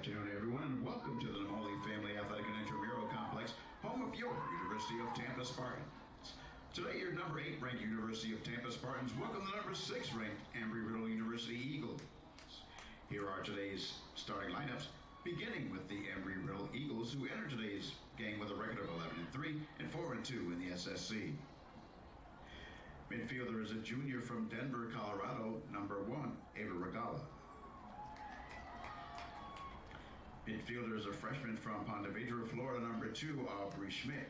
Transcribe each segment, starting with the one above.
afternoon, everyone, and welcome to the Namoli Family Athletic and Intramural Complex, home of your University of Tampa Spartans. Today, your number 8 ranked University of Tampa Spartans welcome the number 6 ranked Embry Riddle University Eagles. Here are today's starting lineups, beginning with the Embry Riddle Eagles, who entered today's game with a record of 11-3 and 4-2 in the SSC. Midfielder is a junior from Denver, Colorado, number 1, Ava Regala. Midfielder is a freshman from Ponte Vedra, Florida, number 2, Aubrey Schmidt.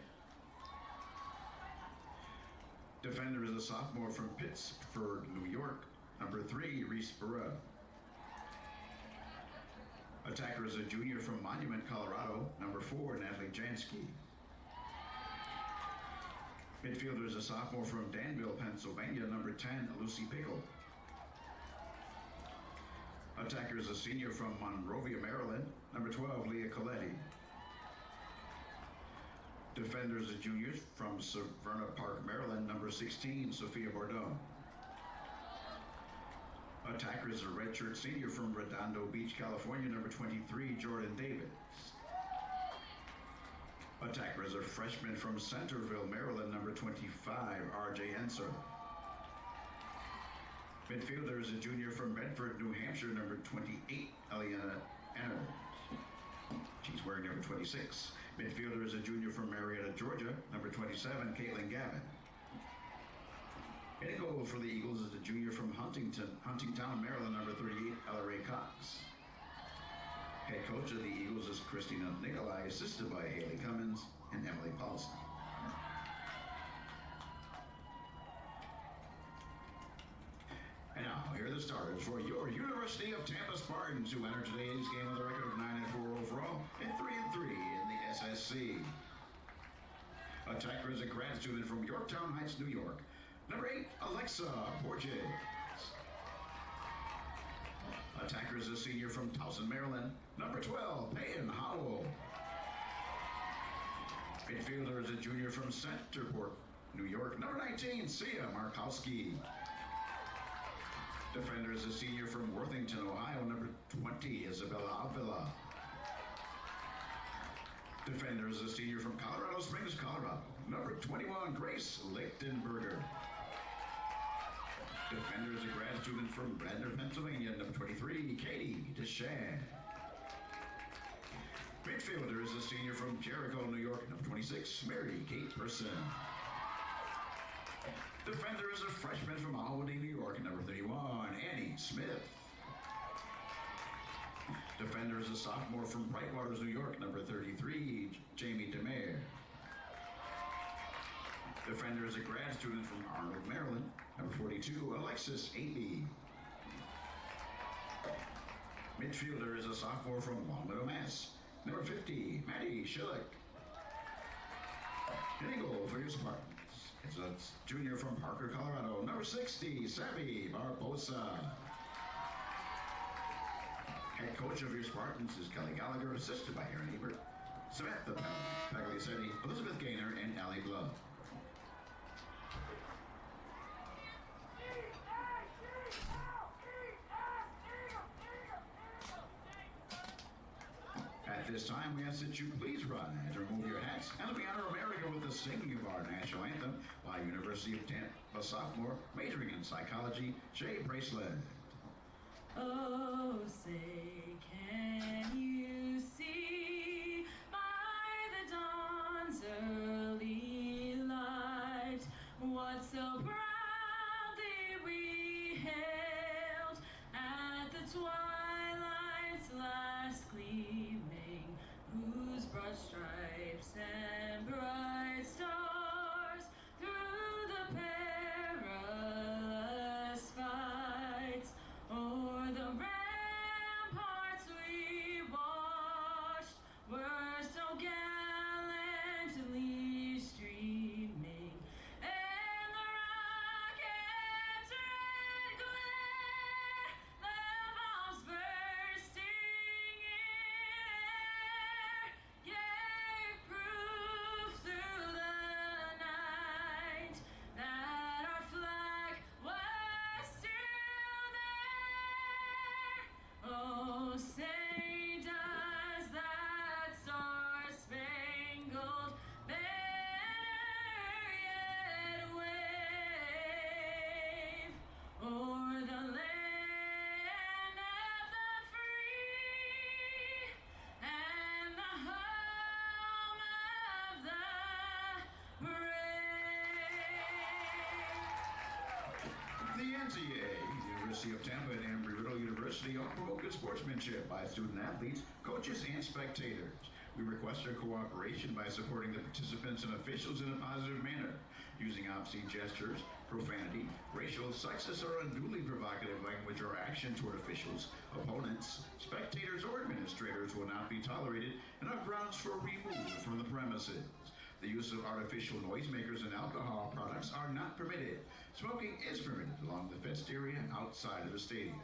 Defender is a sophomore from Pittsburgh, New York, number 3, Reese Burrell. Attacker is a junior from Monument, Colorado, number 4, Natalie Jansky. Midfielder is a sophomore from Danville, Pennsylvania, number 10, Lucy Pickle. Attacker is a senior from Monrovia, Maryland, number 12, Leah Coletti. Defender is a junior from Severna Park, Maryland, number 16, Sophia Bordeaux. Attacker is a redshirt senior from Redondo Beach, California, number 23, Jordan Davis. Attacker is a freshman from Centerville, Maryland, number 25, RJ Enser. Midfielder is a junior from Bedford, New Hampshire, number 28, Eliana Enners. She's wearing number 26. Midfielder is a junior from Marietta, Georgia, number 27, Caitlin Gavin. In goal for the Eagles is a junior from Huntingtown, Maryland, number 38, Ellery Cox. Head coach of the Eagles is Christina Nicolai, assisted by Haley Cummins and Emily Paulson. And now, here are the starters for your University of Tampa Spartans, who entered today's game with a record of 9-4 overall and 3-3 in the SSC. Attacker is a grad student from Yorktown Heights, New York, number 8, Alexa Borges. Attacker is a senior from Towson, Maryland, number 12, Peyton Howell. Midfielder is a junior from Centerport, New York, number 19, Sia Markowski. Defender is a senior from Worthington, Ohio, number 20, Isabella Avila. Defender is a senior from Colorado Springs, Colorado, number 21, Grace Lichtenberger. Defender is a grad student from Radnor, Pennsylvania, number 23, Katie Deschamps. Midfielder is a senior from Jericho, New York, number 26, Mary Kate Person. Defender is a freshman from Albany, New York, number 31, Annie Smith. Defender is a sophomore from Brightwaters, New York, number 33, Jamie DeMare. Defender is a grad student from Arnold, Maryland, number 42, Alexis Aby. Midfielder is a sophomore from Longmeadow, Mass, number 50, Maddie Schillick. And a goal for your Spartans. It's a junior from Parker, Colorado, number 60, Savvy Barbosa. Head coach of your Spartans is Kelly Gallagher, assisted by Aaron Ebert, Samantha Pagliacetti, Elizabeth Gaynor, and Allie Glove. At this time, we ask that you please rise, remove your hats, and we honor America with the singing of our national anthem by University of Tampa sophomore majoring in psychology, Jay Bracelet. Oh, say, can you see by the dawn's early light what so proudly we hailed at the twilight's last gleaming, whose broad stripes and bright stars through the perilous fights o'er the ramparts we walked. The NCAA, University of Tampa, and Embry Riddle University all promote good sportsmanship by student athletes, coaches, and spectators. We request your cooperation by supporting the participants and officials in a positive manner. Using obscene gestures, profanity, racial, sexist, or unduly provocative language or action toward officials, opponents, spectators, or administrators will not be tolerated and are grounds for removal from the premises. The use of artificial noisemakers and alcohol products are not permitted. Smoking is permitted along the fenced area outside of the stadium.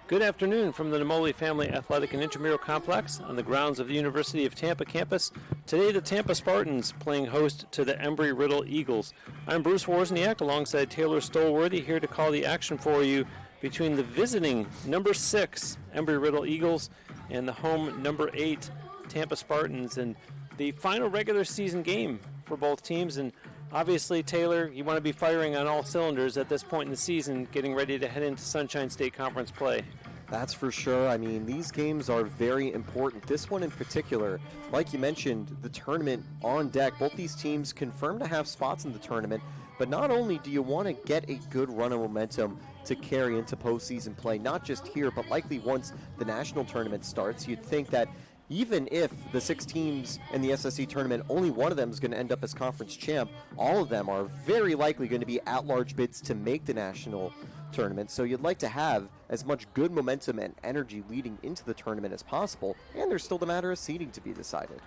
Good afternoon from the Namoli Family Athletic and Intramural Complex on the grounds of the University of Tampa campus. Today, the Tampa Spartans playing host to the Embry Riddle Eagles. I'm Bruce Wozniak alongside Taylor Stolworthy here to call the action for you between the visiting number 6 Embry Riddle Eagles and the home number 8 Tampa Spartans, and the final regular season game for both teams. And obviously, Taylor, you want to be firing on all cylinders at this point in the season, getting ready to head into Sunshine State Conference play. That's for sure. I mean, these games are very important. This one in particular, like you mentioned, the tournament on deck. Both these teams confirmed to have spots in the tournament, but not only do you want to get a good run of momentum to carry into postseason play, not just here, but likely once the national tournament starts, you'd think that even if the 6 teams in the SSC tournament, only one of them is going to end up as conference champ, all of them are very likely going to be at-large bids to make the national tournament. So you'd like to have as much good momentum and energy leading into the tournament as possible, and there's still the matter of seeding to be decided.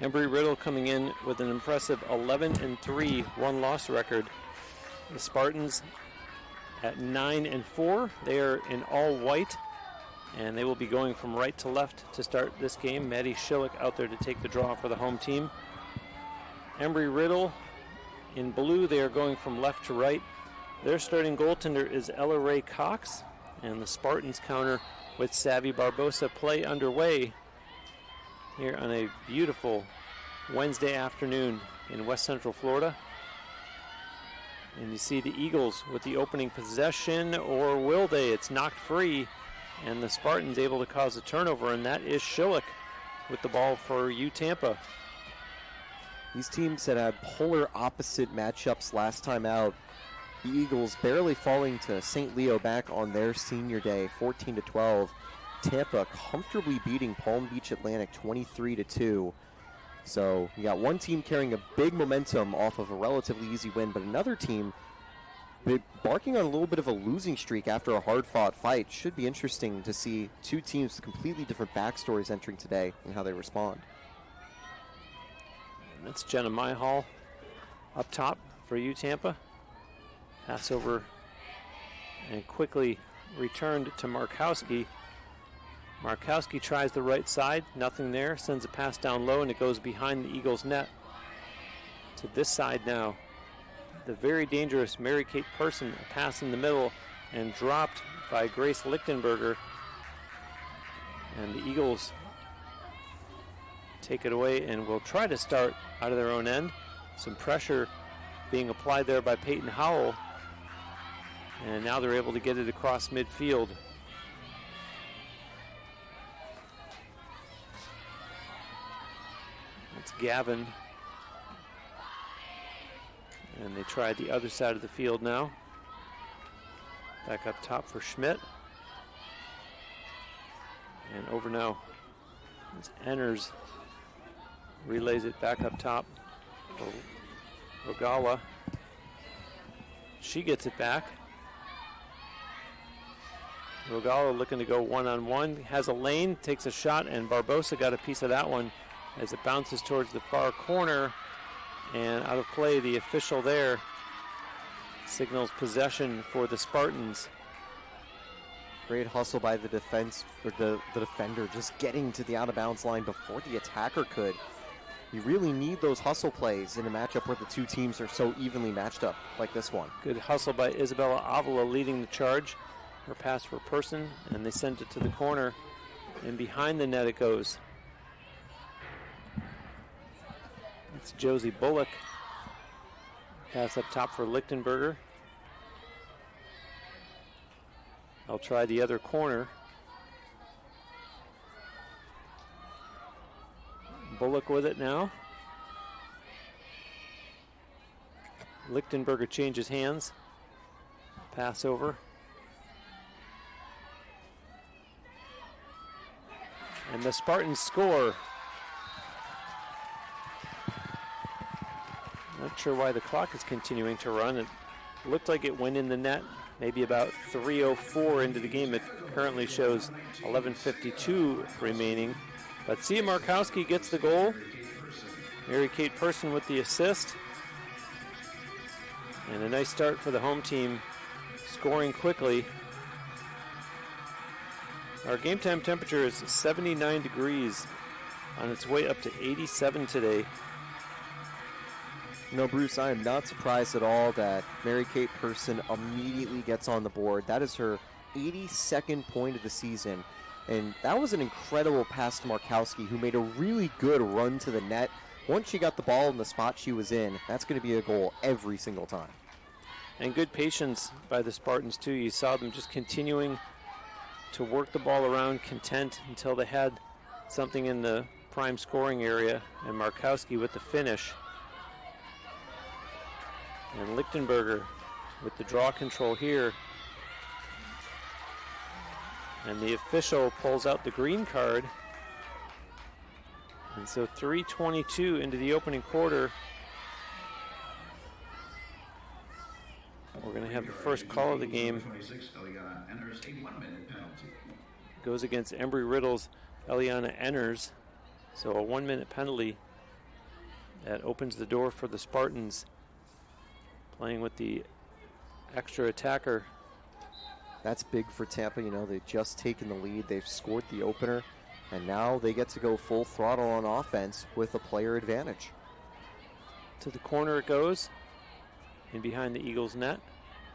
Embry Riddle coming in with an impressive 11-3 one-loss record. The Spartans at 9-4. They are in all white, and they will be going from right to left to start this game. Maddie Schillick out there to take the draw for the home team. Embry Riddle in blue. They are going from left to right. Their starting goaltender is Ella Ray Cox, and the Spartans counter with Savvy Barbosa. Play underway here on a beautiful Wednesday afternoon in West Central Florida. And you see the Eagles with the opening possession, or will they? It's knocked free, and the Spartans able to cause a turnover, and that is Schillick with the ball for Tampa. These teams had polar opposite matchups last time out. The Eagles barely falling to St. Leo back on their senior day, 14-12. Tampa comfortably beating Palm Beach Atlantic 23-2. So you got one team carrying a big momentum off of a relatively easy win, but another team barking on a little bit of a losing streak after a hard-fought fight. Should be interesting to see two teams with completely different backstories entering today and how they respond. And that's Jenna Myhall up top for Tampa. Pass over and quickly returned to Markowski. Markowski tries the right side, nothing there, sends a pass down low, and it goes behind the Eagles' net. To this side now, the very dangerous Mary Kate Person, a pass in the middle and dropped by Grace Lichtenberger. And the Eagles take it away and will try to start out of their own end. Some pressure being applied there by Peyton Howell. And now they're able to get it across midfield. That's Gavin. And they tried the other side of the field now. Back up top for Schmidt. And over now. It's Enners. Relays it back up top for Rogala. She gets it back. Rogala looking to go one-on-one. Has a lane, takes a shot, and Barbosa got a piece of that one as it bounces towards the far corner. And out of play, the official there signals possession for the Spartans. Great hustle by the defense, or the defender, just getting to the out-of-bounds line before the attacker could. You really need those hustle plays in a matchup where the two teams are so evenly matched up like this one. Good hustle by Isabella Avila leading the charge. Her pass for Person, and they send it to the corner, and behind the net it goes. It's Josie Bullock. Pass up top for Lichtenberger. I'll try the other corner. Bullock with it now. Lichtenberger changes hands. Pass over. And the Spartans score. Not sure why the clock is continuing to run. It looked like it went in the net maybe about 3:04 into the game. It currently shows 11:52 remaining. But Sia Markowski gets the goal. Mary Kate Person with the assist. And a nice start for the home team, scoring quickly. Our game time temperature is 79 degrees, on its way up to 87 today. No, Bruce, I am not surprised at all that Mary Kate Person immediately gets on the board. That is her 82nd point of the season. And that was an incredible pass to Markowski, who made a really good run to the net. Once she got the ball in the spot she was in, that's going to be a goal every single time. And good patience by the Spartans, too. You saw them just continuing to work the ball around, content until they had something in the prime scoring area. And Markowski with the finish. And Lichtenberger with the draw control here. And the official pulls out the green card. And so 3:22 into the opening quarter. We're going to have the first call of the game. Goes against Embry Riddle's Eliana Enners. So a 1-minute penalty that opens the door for the Spartans, playing with the extra attacker. That's big for Tampa. You know, they've just taken the lead. They've scored the opener, and now they get to go full throttle on offense with a player advantage. To the corner it goes, in behind the Eagles' net.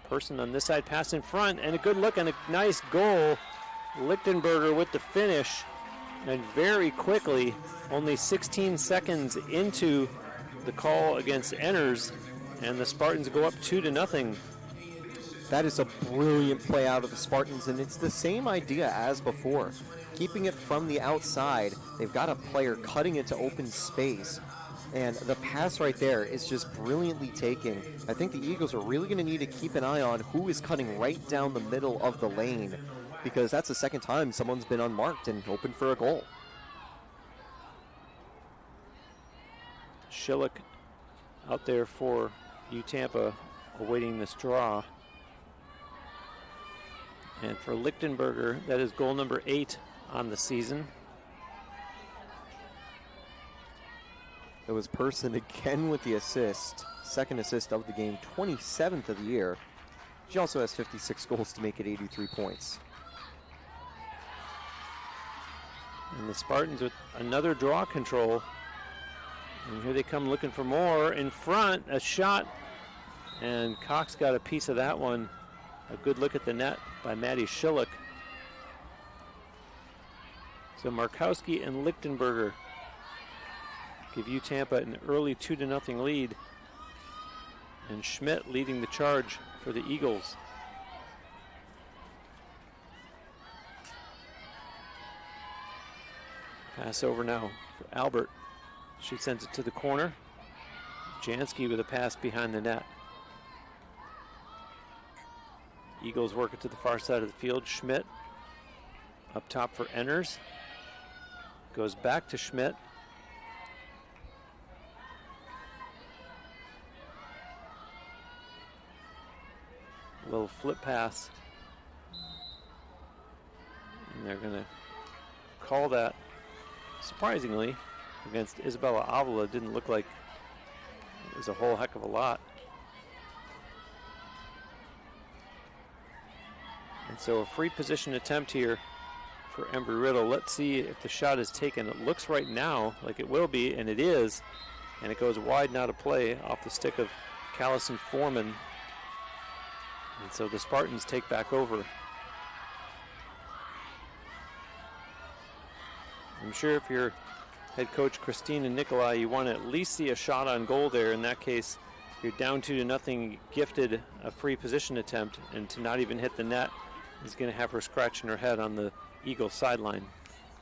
Person on this side, pass in front, and a good look and a nice goal. Lichtenberger with the finish, and very quickly, only 16 seconds into the call against Enners, and the Spartans go up 2-0. That is a brilliant play out of the Spartans, and it's the same idea as before. Keeping it from the outside, they've got a player cutting into open space, and the pass right there is just brilliantly taken. I think the Eagles are really going to need to keep an eye on who is cutting right down the middle of the lane, because that's the second time someone's been unmarked and open for a goal. Schillick out there for Tampa, awaiting this draw. And for Lichtenberger, that is goal number 8 on the season. It was Person again with the assist. Second assist of the game, 27th of the year. She also has 56 goals to make it 83 points. And the Spartans with another draw control. And here they come looking for more. In front, a shot. And Cox got a piece of that one. A good look at the net by Maddie Schillick. So Markowski and Lichtenberger give Tampa an early 2-0 lead. And Schmidt leading the charge for the Eagles. Pass over now for Albert. She sends it to the corner. Jansky with a pass behind the net. Eagles work it to the far side of the field. Schmidt up top for Enners. Goes back to Schmidt. A little flip pass. And they're going to call that, surprisingly, against Isabella Avila. Didn't look like it was a whole heck of a lot. And so a free position attempt here for Embry Riddle. Let's see if the shot is taken. It looks right now like it will be, and it is. And it goes wide and out of play off the stick of Callison Foreman. And so the Spartans take back over. I'm sure if you're head coach Christina Nicolai, you want to at least see a shot on goal there. In that case, you're down 2-0, gifted a free position attempt, and to not even hit the net is going to have her scratching her head on the Eagles sideline.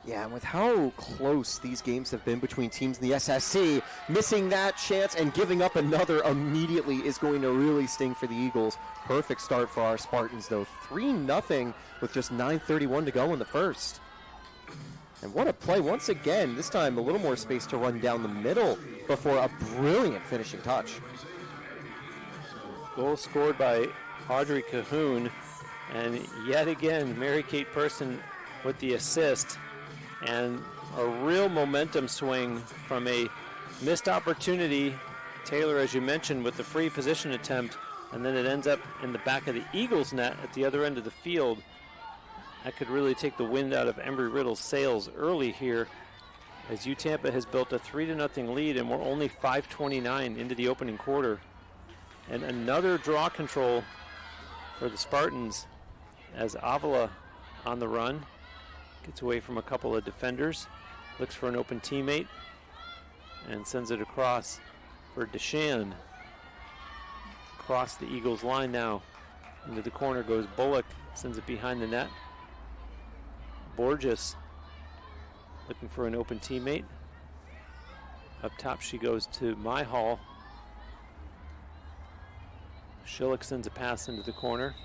Yeah, and with how close these games have been between teams in the SSC, missing that chance and giving up another immediately is going to really sting for the Eagles. Perfect start for our Spartans, though. 3-0 with just 9:31 to go in the first. And what a play once again. This time a little more space to run down the middle before a brilliant finishing touch. Goal scored by Audrey Cahoon. And yet again, Mary Kate Person with the assist. And a real momentum swing from a missed opportunity. Taylor, as you mentioned, with the free position attempt, and then it ends up in the back of the Eagles' net at the other end of the field. That could really take the wind out of Embry Riddle's sails early here, as Tampa has built a 3-0 lead, and we're only 5:29 into the opening quarter. And another draw control for the Spartans, as Avila on the run. Gets away from a couple of defenders, looks for an open teammate, and sends it across for Deshan. Across the Eagles line now. Into the corner goes Bullock, sends it behind the net. Borges looking for an open teammate. Up top she goes to Myhall. Schillick sends a pass into the corner.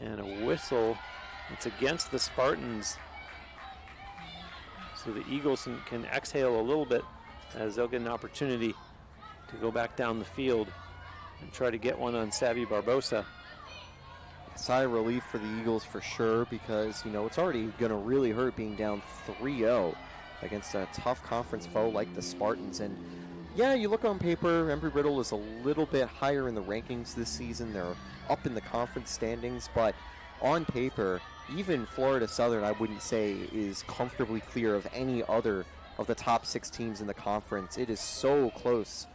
And a whistle. It's against the Spartans. So the Eagles can exhale a little bit, as they'll get an opportunity to go back down the field and try to get one on Savvy Barbosa. Sigh of relief for the Eagles for sure, because, it's already going to really hurt being down 3-0 against a tough conference foe like the Spartans. And yeah, you look on paper, Embry Riddle is a little bit higher in the rankings this season. They're up in the conference standings, but on paper, even Florida Southern, I wouldn't say, is comfortably clear of any other of the top 6 teams in the conference. It is so close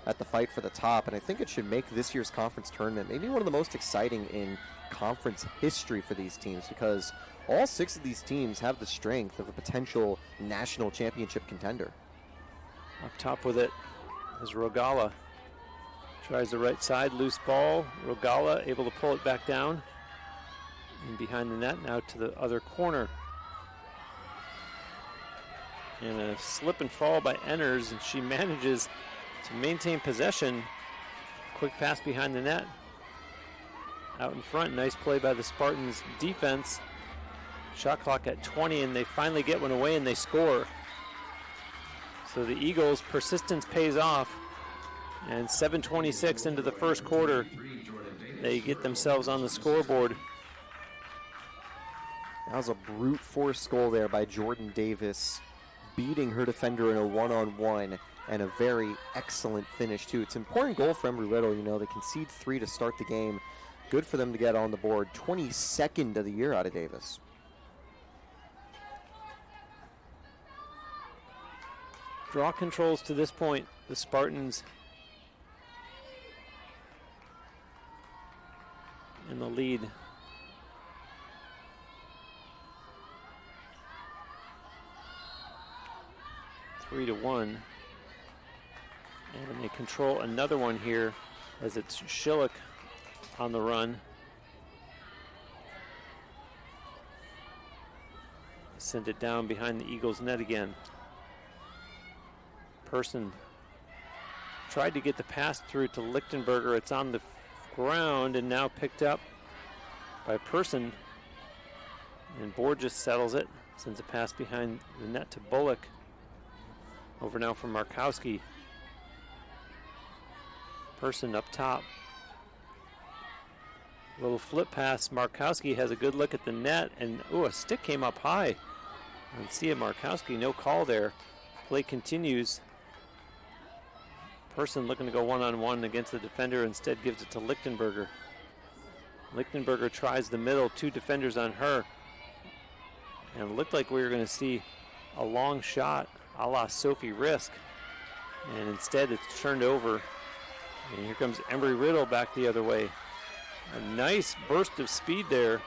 at the fight for the top, and I think it should make this year's conference tournament maybe one of the most exciting in conference history for these teams, because all 6 of these teams have the strength of a potential national championship contender. Up top with it is Rogala. Tries the right side, loose ball. Rogala able to pull it back down. And behind the net, now to the other corner. And a slip and fall by Enners, and she manages to maintain possession. Quick pass behind the net. Out in front, nice play by the Spartans defense. Shot clock at 20, and they finally get one away and they score. So the Eagles' persistence pays off, and 7:26 into the first quarter, they get themselves on the scoreboard. That was a brute force goal there by Jordan Davis, beating her defender in a one-on-one, and a very excellent finish too. It's an important goal for Embry Riddle. They concede 3 to start the game. Good for them to get on the board. 22nd of the year out of Davis. Draw controls to this point. The Spartans in the lead. Three to 1. And they control another one here, as it's Schillick on the run. Send it down behind the Eagles' net again. Person tried to get the pass through to Lichtenberger. It's on the ground and now picked up by Person. And Borges settles it. Sends a pass behind the net to Bullock. Over now from Markowski. Person up top. Little flip pass. Markowski has a good look at the net, and a stick came up high. And see Markowski, no call there. Play continues. Person looking to go one-on-one against the defender, instead gives it to Lichtenberger. Lichtenberger tries the middle, 2 defenders on her. And it looked like we were going to see a long shot a la Sophie Risk. And instead it's turned over. And here comes Embry Riddle back the other way. A nice burst of speed there.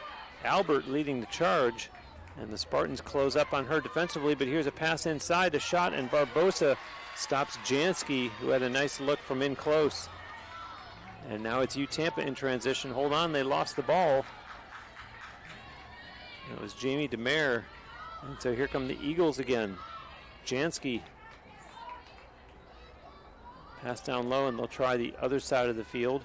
Albert leading the charge. And the Spartans close up on her defensively, but here's a pass inside, a shot, and Barbosa stops Jansky, who had a nice look from in close. And now it's Tampa in transition. Hold on, they lost the ball. It was Jamie Demare. And so here come the Eagles again. Jansky. Pass down low, and they'll try the other side of the field.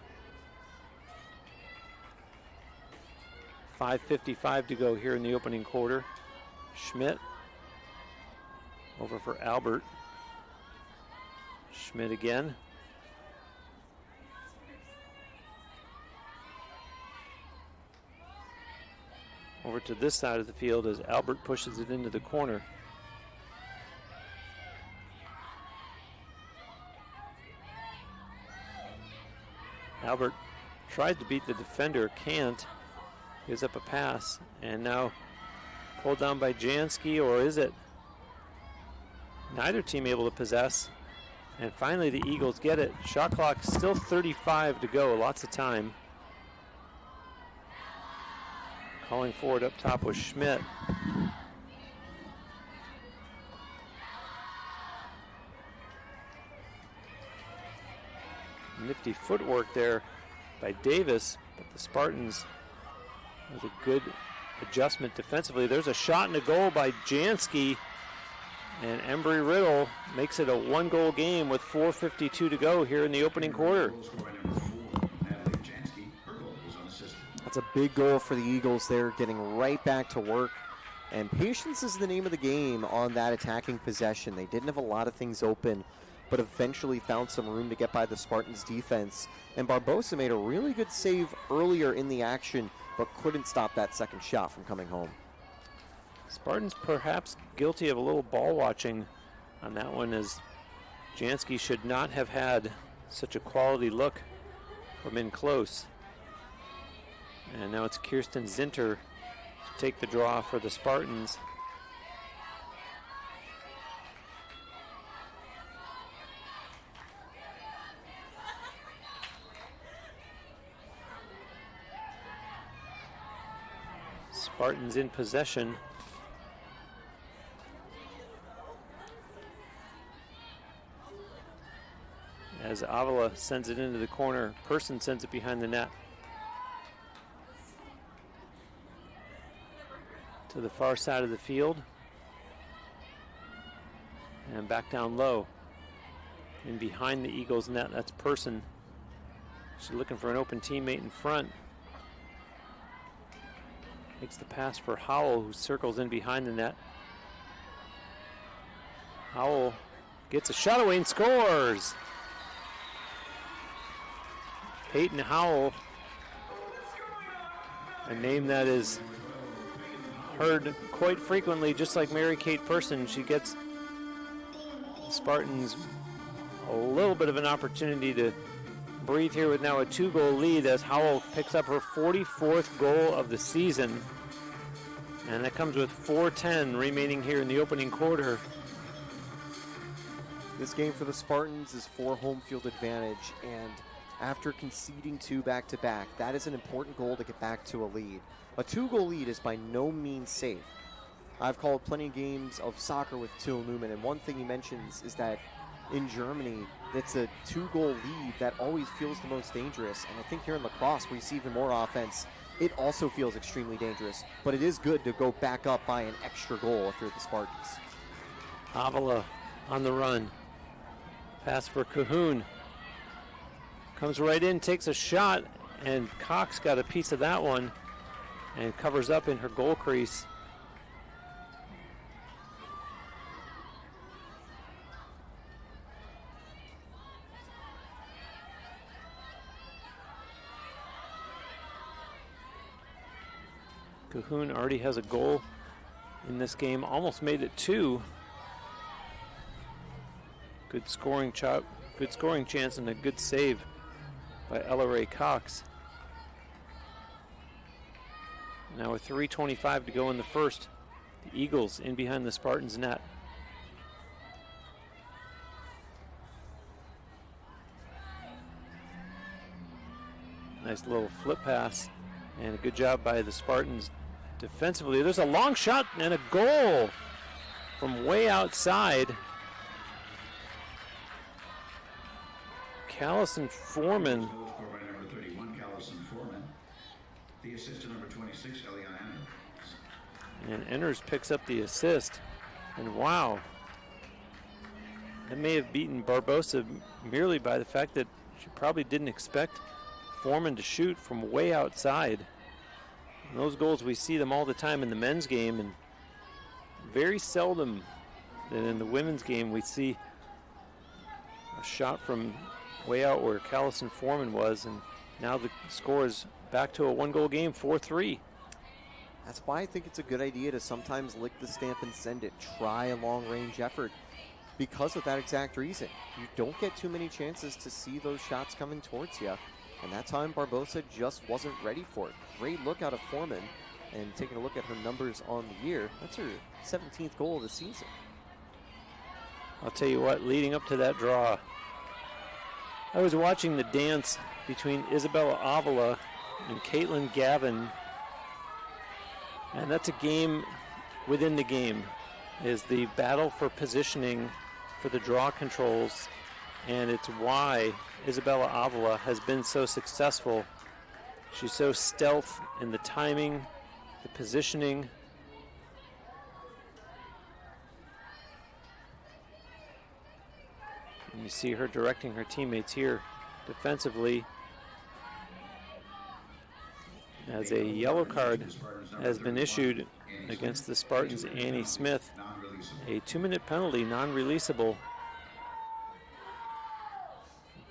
5:55 to go here in the opening quarter. Schmidt over for Albert. Schmidt again. Over to this side of the field as Albert pushes it into the corner. Albert tries to beat the defender, can't. Gives up a pass, and now pulled down by Jansky, or is it? Neither team able to possess. And finally the Eagles get it. Shot clock still 35 to go, lots of time. Calling forward up top was Schmidt. Nifty footwork there by Davis, but the Spartans with a good adjustment defensively. There's a shot and a goal by Jansky, and Embry Riddle makes it a one-goal game with 4:52 to go here in the opening quarter. That's a big goal for the Eagles there, getting right back to work. And patience is the name of the game on that attacking possession. They didn't have a lot of things open, but eventually found some room to get by the Spartans' defense. And Barbosa made a really good save earlier in the action, but couldn't stop that second shot from coming home. Spartans perhaps guilty of a little ball watching on that one, as Jansky should not have had such a quality look from in close. And now it's Kirsten Zinter to take the draw for the Spartans. Spartans in possession. As Avila sends it into the corner, Person sends it behind the net. To the far side of the field. And back down low. In behind the Eagles net, that's Person. She's looking for an open teammate in front. Makes the pass for Howell, who circles in behind the net. Howell gets a shot away and scores! Peyton Howell, a name that is heard quite frequently, just like Mary Kate Person. She gets the Spartans a little bit of an opportunity to breathe here with now a 2-goal lead as Howell picks up her 44th goal of the season. And that comes with 4:10 remaining here in the opening quarter. This game for the Spartans is for home field advantage, and after conceding 2 back-to-back, that is an important goal to get back to a lead. A 2-goal lead is by no means safe. I've called plenty of games of soccer with Till Newman, and one thing he mentions is that in Germany, it's a 2-goal lead that always feels the most dangerous. And I think here in Lacrosse, where you see even more offense, it also feels extremely dangerous. But it is good to go back up by an extra goal if you're the Spartans. Avila on the run. Pass for Cahoon. Comes right in, takes a shot, and Cox got a piece of that one and covers up in her goal crease. Cahoon already has a goal in this game, almost made it 2. Good scoring chance and a good save by Ella Ray Cox. Now with 3:25 to go in the first, the Eagles in behind the Spartans net. Nice little flip pass and a good job by the Spartans defensively. There's a long shot and a goal from way outside. Callison Foreman. Goal scored by number 31, Callison Foreman. The assist to number 26, Eliana. And Enners picks up the assist. And wow, that may have beaten Barbosa merely by the fact that she probably didn't expect Foreman to shoot from way outside. And those goals, we see them all the time in the men's game, and very seldom that in the women's game we see a shot from way out where Callison Foreman was, and now the score is back to a one-goal game, 4-3. That's why I think it's a good idea to sometimes lick the stamp and send it. Try a long-range effort because of that exact reason. You don't get too many chances to see those shots coming towards you. And that time, Barbosa just wasn't ready for it. Great look out of Foreman. And taking a look at her numbers on the year, that's her 17th goal of the season. I'll tell you what, leading up to that draw, I was watching the dance between Isabella Avila and Caitlin Gavin. And that's a game within the game, is the battle for positioning for the draw controls. And it's why Isabella Avila has been so successful. She's so stealth in the timing, the positioning. And you see her directing her teammates here defensively, as a yellow card has been issued against the Spartans' Annie Smith. A 2-minute penalty, non-releasable.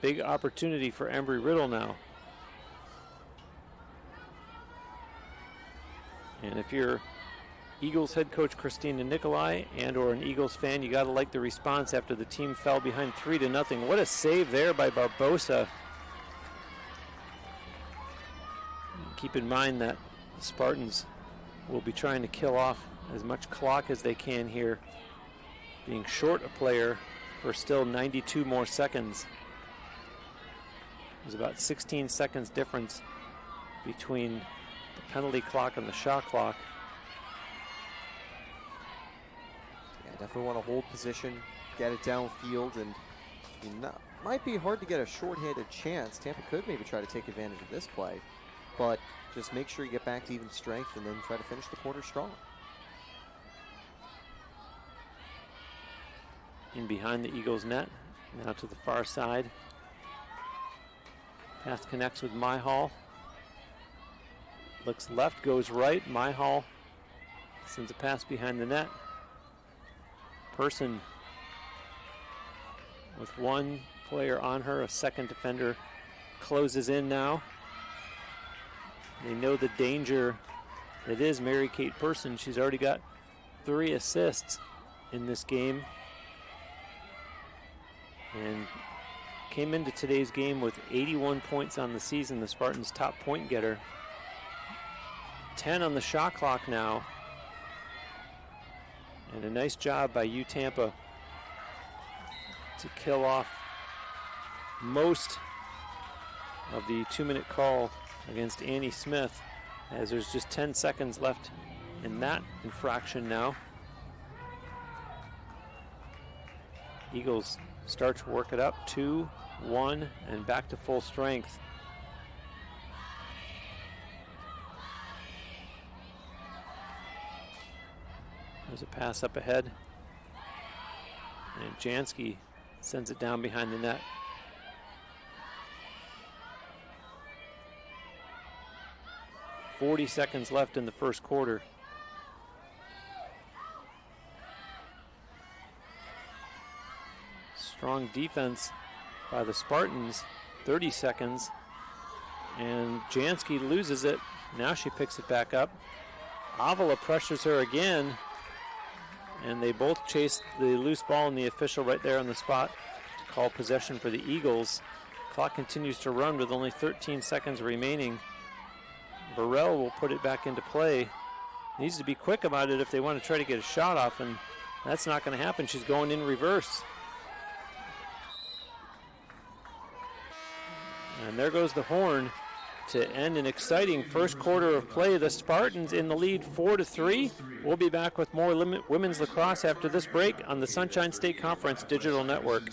Big opportunity for Embry Riddle now. And if you're Eagles head coach Christina Nicolai and or an Eagles fan, you got to like the response after the team fell behind 3-0. What a save there by Barbosa. Keep in mind that the Spartans will be trying to kill off as much clock as they can here, being short a player for still 92 more seconds. There's about 16 seconds difference between the penalty clock and the shot clock. Yeah, definitely want to hold position, get it downfield, and might be hard to get a short-handed chance. Tampa could maybe try to take advantage of this play, but just make sure you get back to even strength and then try to finish the quarter strong. In behind the Eagles net, now to the far side. Pass connects with Myhall. Looks left, goes right. Myhall sends a pass behind the net. Person with one player on her, a second defender closes in now. They know the danger that is Mary Kate Person. She's already got 3 assists in this game, and came into today's game with 81 points on the season, the Spartans' top point getter. 10 on the shot clock now. And a nice job by Tampa to kill off most of the 2-minute call against Annie Smith, as there's just 10 seconds left in that infraction now. Eagles start to work it up, 2-1, and back to full strength. There's a pass up ahead, and Jansky sends it down behind the net. .40 left in the first quarter. Strong defense by the Spartans, 30 seconds, and Jansky loses it. Now she picks it back up. Avila pressures her again, and they both chase the loose ball, and the official right there on the spot to call possession for the Eagles. Clock continues to run with only 13 seconds remaining. Burrell will put it back into play. Needs to be quick about it if they want to try to get a shot off, and that's not going to happen. She's going in reverse. And there goes the horn to end an exciting first quarter of play. The Spartans in the lead 4-3. We'll be back with more women's lacrosse after this break on the Sunshine State Conference Digital Network.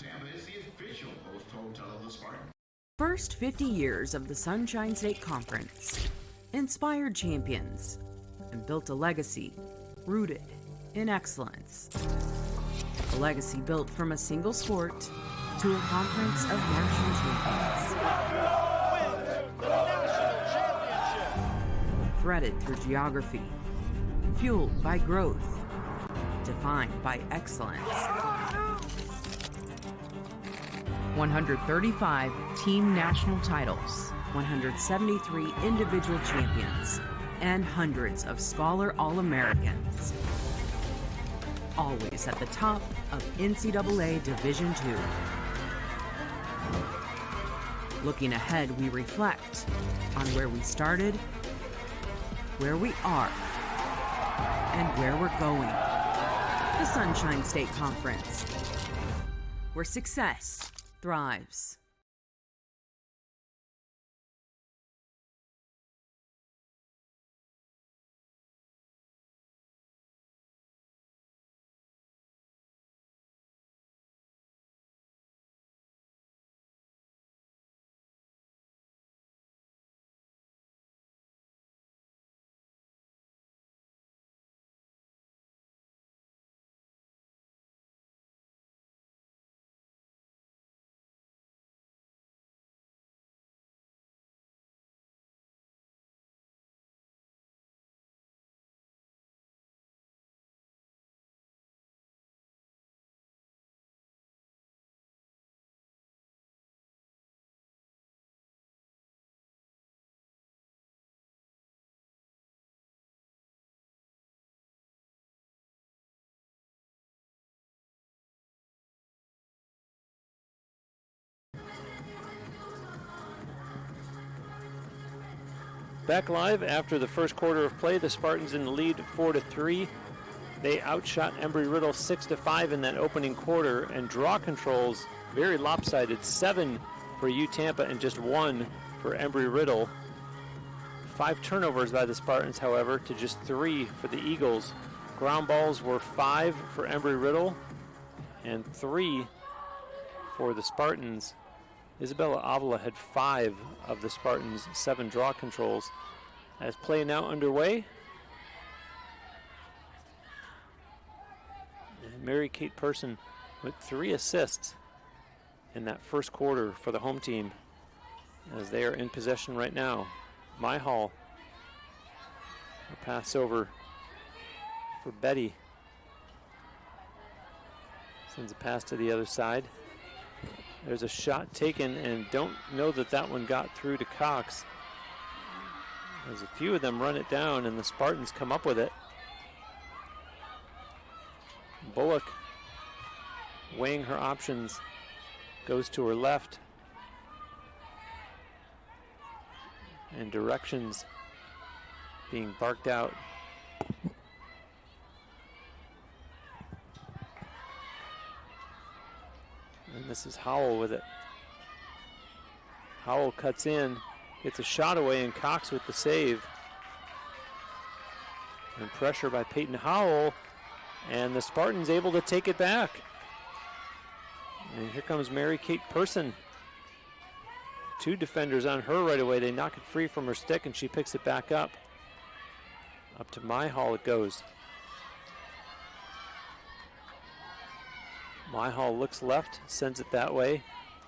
First 50 years of the Sunshine State Conference inspired champions and built a legacy rooted in excellence. A legacy built from a single sport to a conference of national champions. Threaded through geography, fueled by growth, defined by excellence. 135 team national titles, 173 individual champions, and hundreds of scholar All-Americans. Always at the top of NCAA Division II. Looking ahead, we reflect on where we started, where we are, and where we're going. The Sunshine State Conference, where success thrives. Back live after the first quarter of play, the Spartans in the lead 4-3. They outshot Embry Riddle 6-5 in that opening quarter, and draw controls very lopsided, 7 for Tampa and just 1 for Embry Riddle. 5 turnovers by the Spartans, however, to just 3 for the Eagles. Ground balls were 5 for Embry Riddle and 3 for the Spartans. Isabella Avila had 5 of the Spartans' 7 draw controls. As play now underway, and Mary Kate Person with 3 assists in that first quarter for the home team, as they are in possession right now. Myhall, a pass over for Betty. Sends a pass to the other side. There's a shot taken, and don't know that that one got through to Cox. There's a few of them run it down, and the Spartans come up with it. Bullock, weighing her options, goes to her left. And directions being barked out. And this is Howell with it. Howell cuts in, gets a shot away, and Cox with the save. And pressure by Peyton Howell, and the Spartans able to take it back. And here comes Mary Kate Person. 2 defenders on her right away. They knock it free from her stick, and she picks it back up. Up to Myhall it goes. Myhall looks left, sends it that way,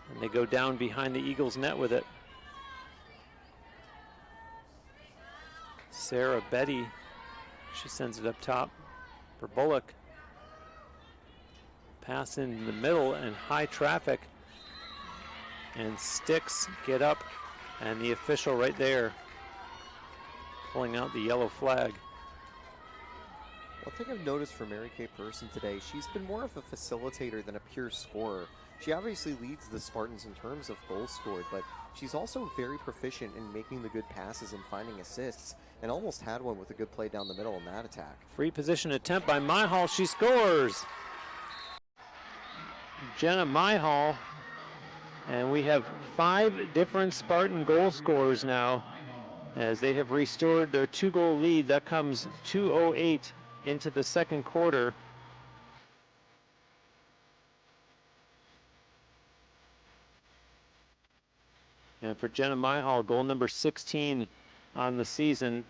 and they go down behind the Eagles' net with it. Sarah Betty, she sends it up top for Bullock. Pass in the middle and high traffic, and sticks get up, and the official right there pulling out the yellow flag. One thing I've noticed for Mary Kay Person today, she's been more of a facilitator than a pure scorer. She obviously leads the Spartans in terms of goals scored, but she's also very proficient in making the good passes and finding assists, and almost had one with a good play down the middle in that attack. Free position attempt by Myhall, she scores! Jenna Myhall, and we have 5 different Spartan goal scorers now, as they have restored their 2-goal lead. That comes 2:08 into the second quarter. And for Jenna Myhall, goal number 16 on the season.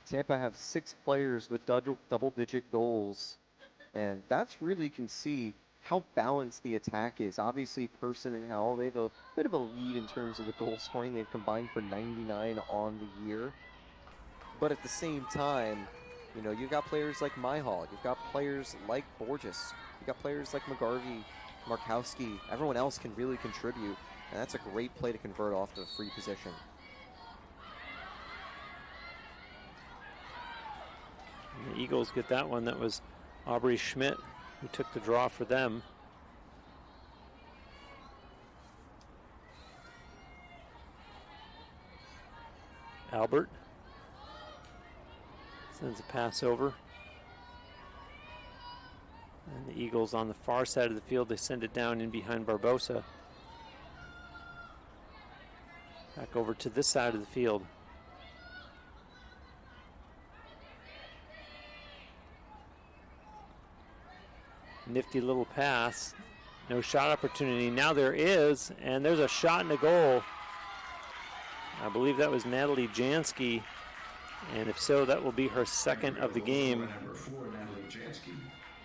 Tampa have 6 players with double-digit goals, and that's really, you can see how balanced the attack is. Obviously, Person and Howell, they have a bit of a lead in terms of the goal scoring. They've combined for 99 on the year. But at the same time, you know, you've got players like Myhall, you've got players like Borges, you've got players like McGarvey, Markowski. Everyone else can really contribute, and that's a great play to convert off to a free position. And the Eagles get that one. That was Aubrey Schmidt who took the draw for them. Albert sends a pass over. And the Eagles on the far side of the field, they send it down in behind Barbosa. Back over to this side of the field. Nifty little pass. No shot opportunity. Now there is, and there's a shot and a goal. I believe that was Natalie Jansky, and if so, that will be her second of the game. Number 4, Natalie Jansky.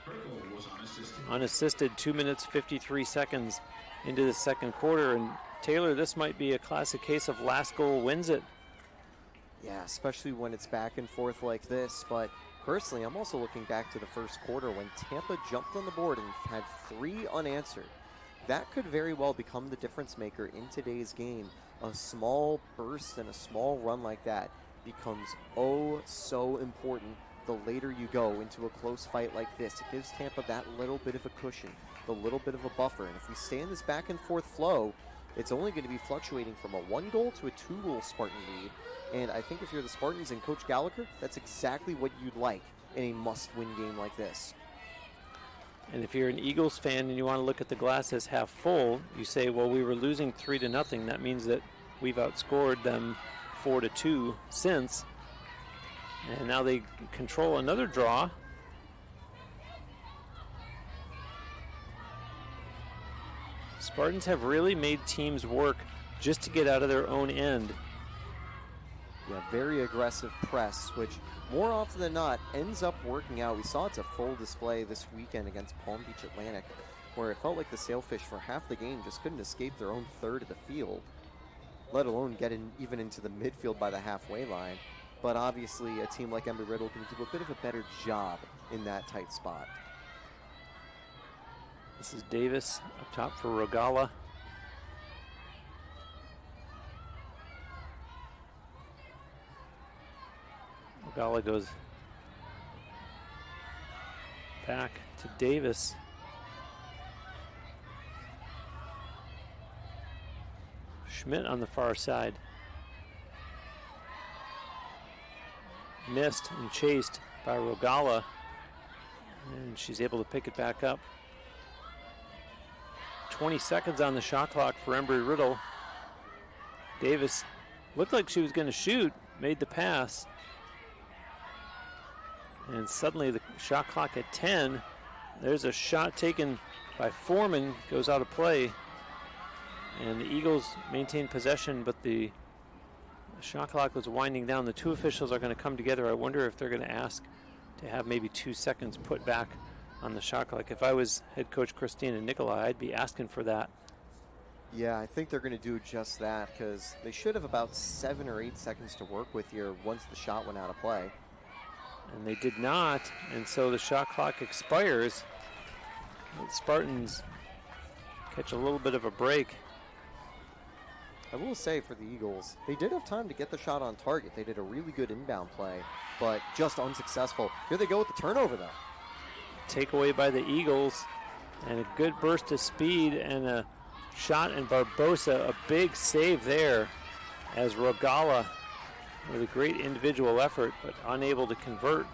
Her goal was unassisted. Unassisted, 2 minutes, 53 seconds into the second quarter. And Taylor, this might be a classic case of last goal wins it. Yeah, especially when it's back and forth like this. But personally, I'm also looking back to the first quarter when Tampa jumped on the board and had 3 unanswered. That could very well become the difference maker in today's game. A small burst and a small run like that becomes oh so important the later you go into a close fight like this. It gives Tampa that little bit of a cushion, the little bit of a buffer. And if we stay in this back and forth flow, it's only going to be fluctuating from a 1-goal to a 2-goal Spartan lead. And I think if you're the Spartans and Coach Gallagher, that's exactly what you'd like in a must-win game like this. And if you're an Eagles fan and you want to look at the glass as half full, you say, well, we were losing 3-0. That means that we've outscored them 4-2 since. And now they control another draw. Spartans have really made teams work just to get out of their own end. Yeah, very aggressive press, which more often than not ends up working out. We saw it's a full display this weekend against Palm Beach Atlantic, where it felt like the Sailfish for half the game just couldn't escape their own third of the field, let alone get in even into the midfield by the halfway line. But obviously a team like Embry Riddle can do a bit of a better job in that tight spot. This is Davis up top for Rogala. Rogala goes back to Davis. Schmidt on the far side. Missed and chased by Rogala. And she's able to pick it back up. 20 seconds on the shot clock for Embry Riddle. Davis looked like she was going to shoot, made the pass. And suddenly the shot clock at 10. There's a shot taken by Foreman, goes out of play. And the Eagles maintain possession, but the shot clock was winding down. The two officials are going to come together. I wonder if they're going to ask to have maybe 2 seconds put back on the shot clock. If I was head coach Christina Nicolai, I'd be asking for that. Yeah, I think they're going to do just that, because they should have about 7 or 8 seconds to work with here once the shot went out of play. And they did not, and so the shot clock expires. The Spartans catch a little bit of a break. I will say for the Eagles, they did have time to get the shot on target. They did a really good inbound play, but just unsuccessful. Here they go with the turnover, though. Takeaway by the Eagles, and a good burst of speed, and a shot in Barbosa. A big save there as Rogala with a great individual effort, but unable to convert.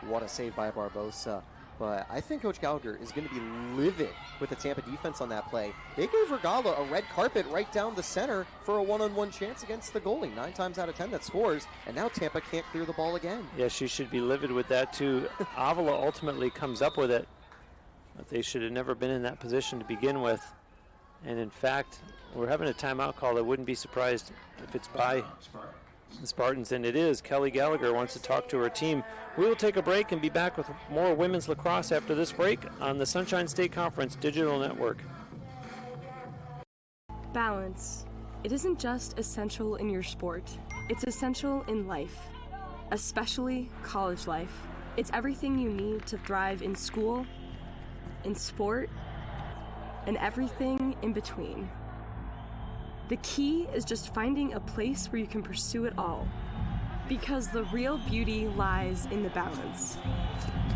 What a save by Barbosa. But I think Coach Gallagher is going to be livid with the Tampa defense on that play. They gave Rogala a red carpet right down the center for a one-on-one chance against the goalie. 9 times out of 10 that scores, and now Tampa can't clear the ball again. Yeah, she should be livid with that too. Avila ultimately comes up with it, but they should have never been in that position to begin with. And in fact, we're having a timeout call. I wouldn't be surprised if it's by the Spartans, and it is Kelly Gallagher wants to talk to her team. We will take a break and be back with more women's lacrosse after this break on the Sunshine State Conference Digital Network. Balance. It isn't just essential in your sport, it's essential in life, especially college life. It's everything you need to thrive in school, in sport, and everything in between. The key is just finding a place where you can pursue it all, because the real beauty lies in the balance.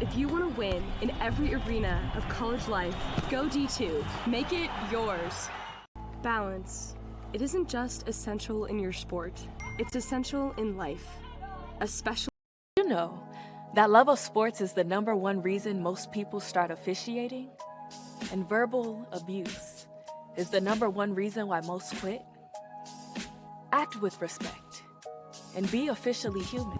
If you want to win in every arena of college life, go D2. Make it yours. Balance. It isn't just essential in your sport, it's essential in life, especially. You know, that love of sports is the #1 reason most people start officiating, and verbal abuse is the #1 reason why most quit. Act with respect and be officially human.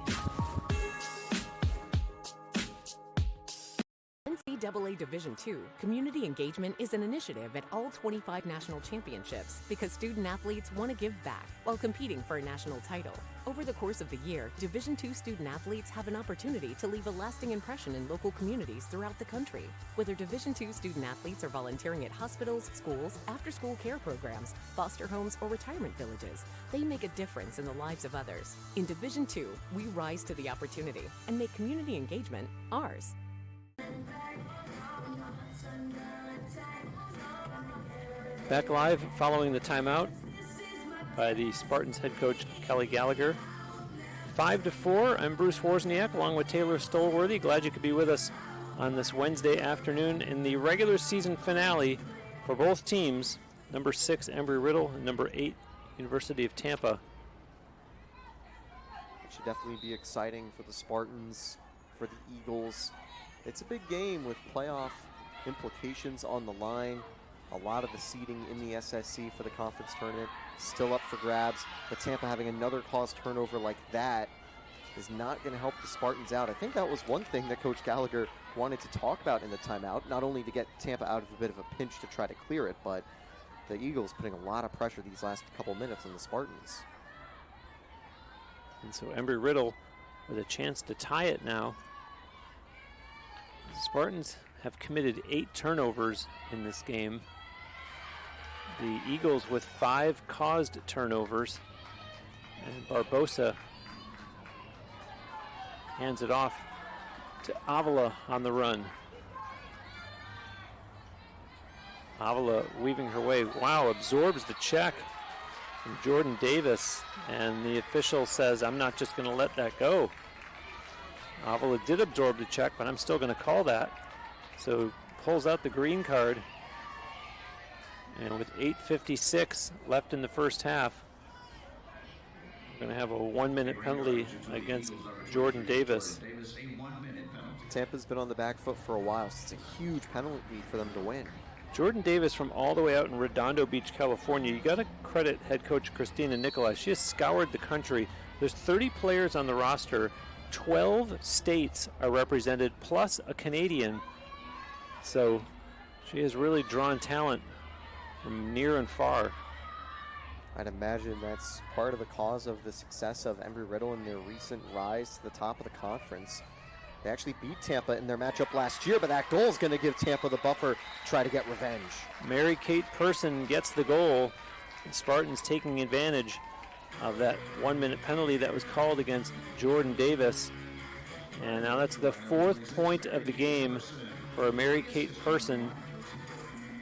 NCAA Division II Community Engagement is an initiative at all 25 national championships because student athletes want to give back while competing for a national title. Over the course of the year, Division II student athletes have an opportunity to leave a lasting impression in local communities throughout the country. Whether Division II student athletes are volunteering at hospitals, schools, after-school care programs, foster homes, or retirement villages, they make a difference in the lives of others. In Division II, we rise to the opportunity and make community engagement ours. Back live following the timeout by the Spartans head coach Kelly Gallagher. 5-4, I'm Bruce Wozniak along with Taylor Stolworthy. Glad you could be with us on this Wednesday afternoon in the regular season finale for both teams. Number 6, Embry Riddle, and number 8, University of Tampa. It should definitely be exciting for the Spartans, for the Eagles. It's a big game with playoff implications on the line. A lot of the seeding in the SSC for the conference tournament still up for grabs, but Tampa having another caused turnover like that is not going to help the Spartans out. I think that was one thing that Coach Gallagher wanted to talk about in the timeout, not only to get Tampa out of a bit of a pinch to try to clear it, but the Eagles putting a lot of pressure these last couple minutes on the Spartans. And so Embry Riddle with a chance to tie it now. The Spartans have committed 8 turnovers in this game. The Eagles with 5 caused turnovers. And Barbosa hands it off to Avila on the run. Avila weaving her way. Wow, absorbs the check from Jordan Davis. And the official says, I'm not just going to let that go. Avila did absorb the check, but I'm still going to call that. So pulls out the green card. And with 8:56 left in the first half, we're going to have a 1-minute penalty against Jordan Davis. Tampa's been on the back foot for a while, so it's a huge penalty for them to win. Jordan Davis from all the way out in Redondo Beach, California. You got to credit head coach Christina Nicolai. She has scoured the country. There's 30 players on the roster. 12 states are represented, plus a Canadian. So she has really drawn talent from near and far. I'd imagine that's part of the cause of the success of Embry Riddle in their recent rise to the top of the conference. They actually beat Tampa in their matchup last year, but that goal is going to give Tampa the buffer to try to get revenge. Mary Kate Person gets the goal. The Spartans taking advantage of that 1-minute penalty that was called against Jordan Davis. And now that's the 4th point of the game for Mary Kate Person.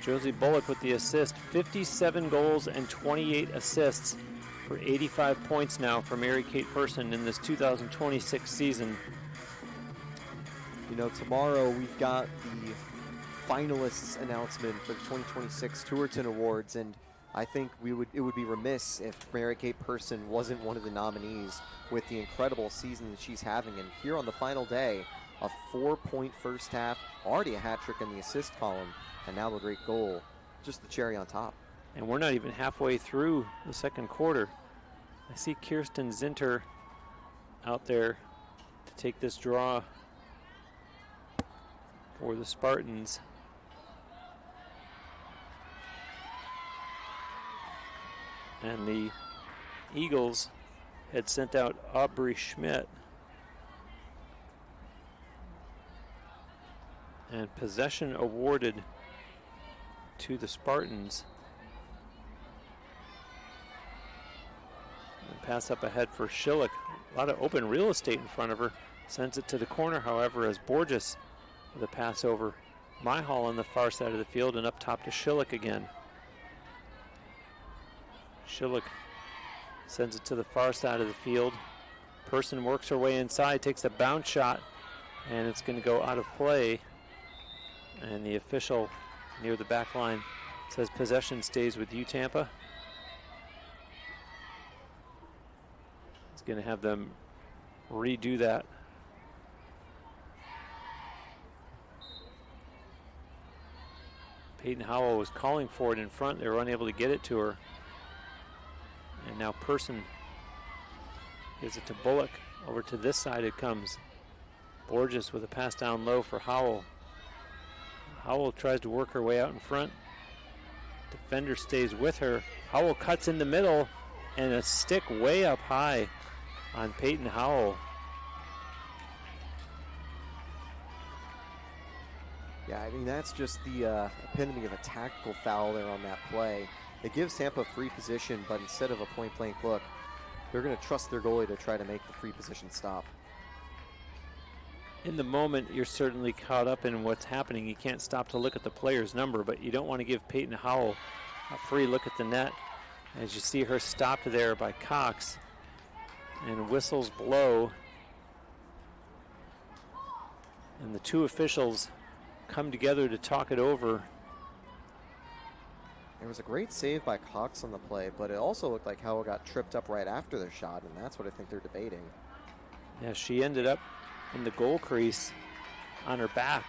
Josie Bullock with the assist. 57 goals and 28 assists for 85 points now for Mary Kate Person in this 2026 season. You know, tomorrow we've got the finalists announcement for the 2026 Tourton Awards, and I think it would be remiss if Mary Kate Person wasn't one of the nominees with the incredible season that she's having. And here on the final day, a 4-point first half, already a hat trick in the assist column, and now a great goal, just the cherry on top. And we're not even halfway through the second quarter. I see Kirsten Zinter out there to take this draw for the Spartans. And the Eagles had sent out Aubrey Schmidt. And possession awarded to the Spartans. And pass up ahead for Schillick. A lot of open real estate in front of her. Sends it to the corner, however, as Borges with a pass over Myhall on the far side of the field and up top to Schillick again. Schillick sends it to the far side of the field. Person works her way inside, takes a bounce shot, and it's going to go out of play. And the official near the back line says possession stays with you, Tampa. It's going to have them redo that. Peyton Howell was calling for it in front. They were unable to get it to her. And now Person gives it to Bullock. Over to this side it comes. Borges with a pass down low for Howell. Howell tries to work her way out in front. Defender stays with her. Howell cuts in the middle, and a stick way up high on Peyton Howell. Yeah, I mean, that's just the epitome of a tactical foul there on that play. It gives Tampa free position, but instead of a point-blank look, they're going to trust their goalie to try to make the free position stop. In the moment, you're certainly caught up in what's happening. You can't stop to look at the player's number, but you don't want to give Peyton Howell a free look at the net. As you see her stopped there by Cox, and whistles blow. And the two officials come together to talk it over. There was a great save by Cox on the play, but it also looked like Howell got tripped up right after their shot, and that's what I think they're debating. Yeah, she ended up in the goal crease on her back.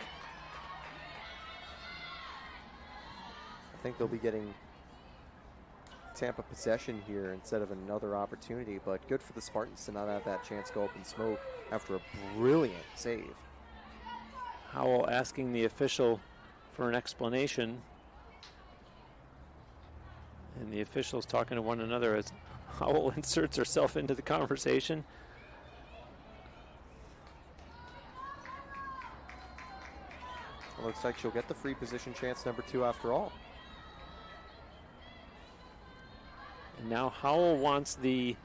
I think they'll be getting Tampa possession here instead of another opportunity, but good for the Spartans to not have that chance go up in smoke after a brilliant save. Howell asking the official for an explanation. And the officials talking to one another as Howell inserts herself into the conversation. It looks like she'll get the free position chance number 2 after all. And now Howell wants the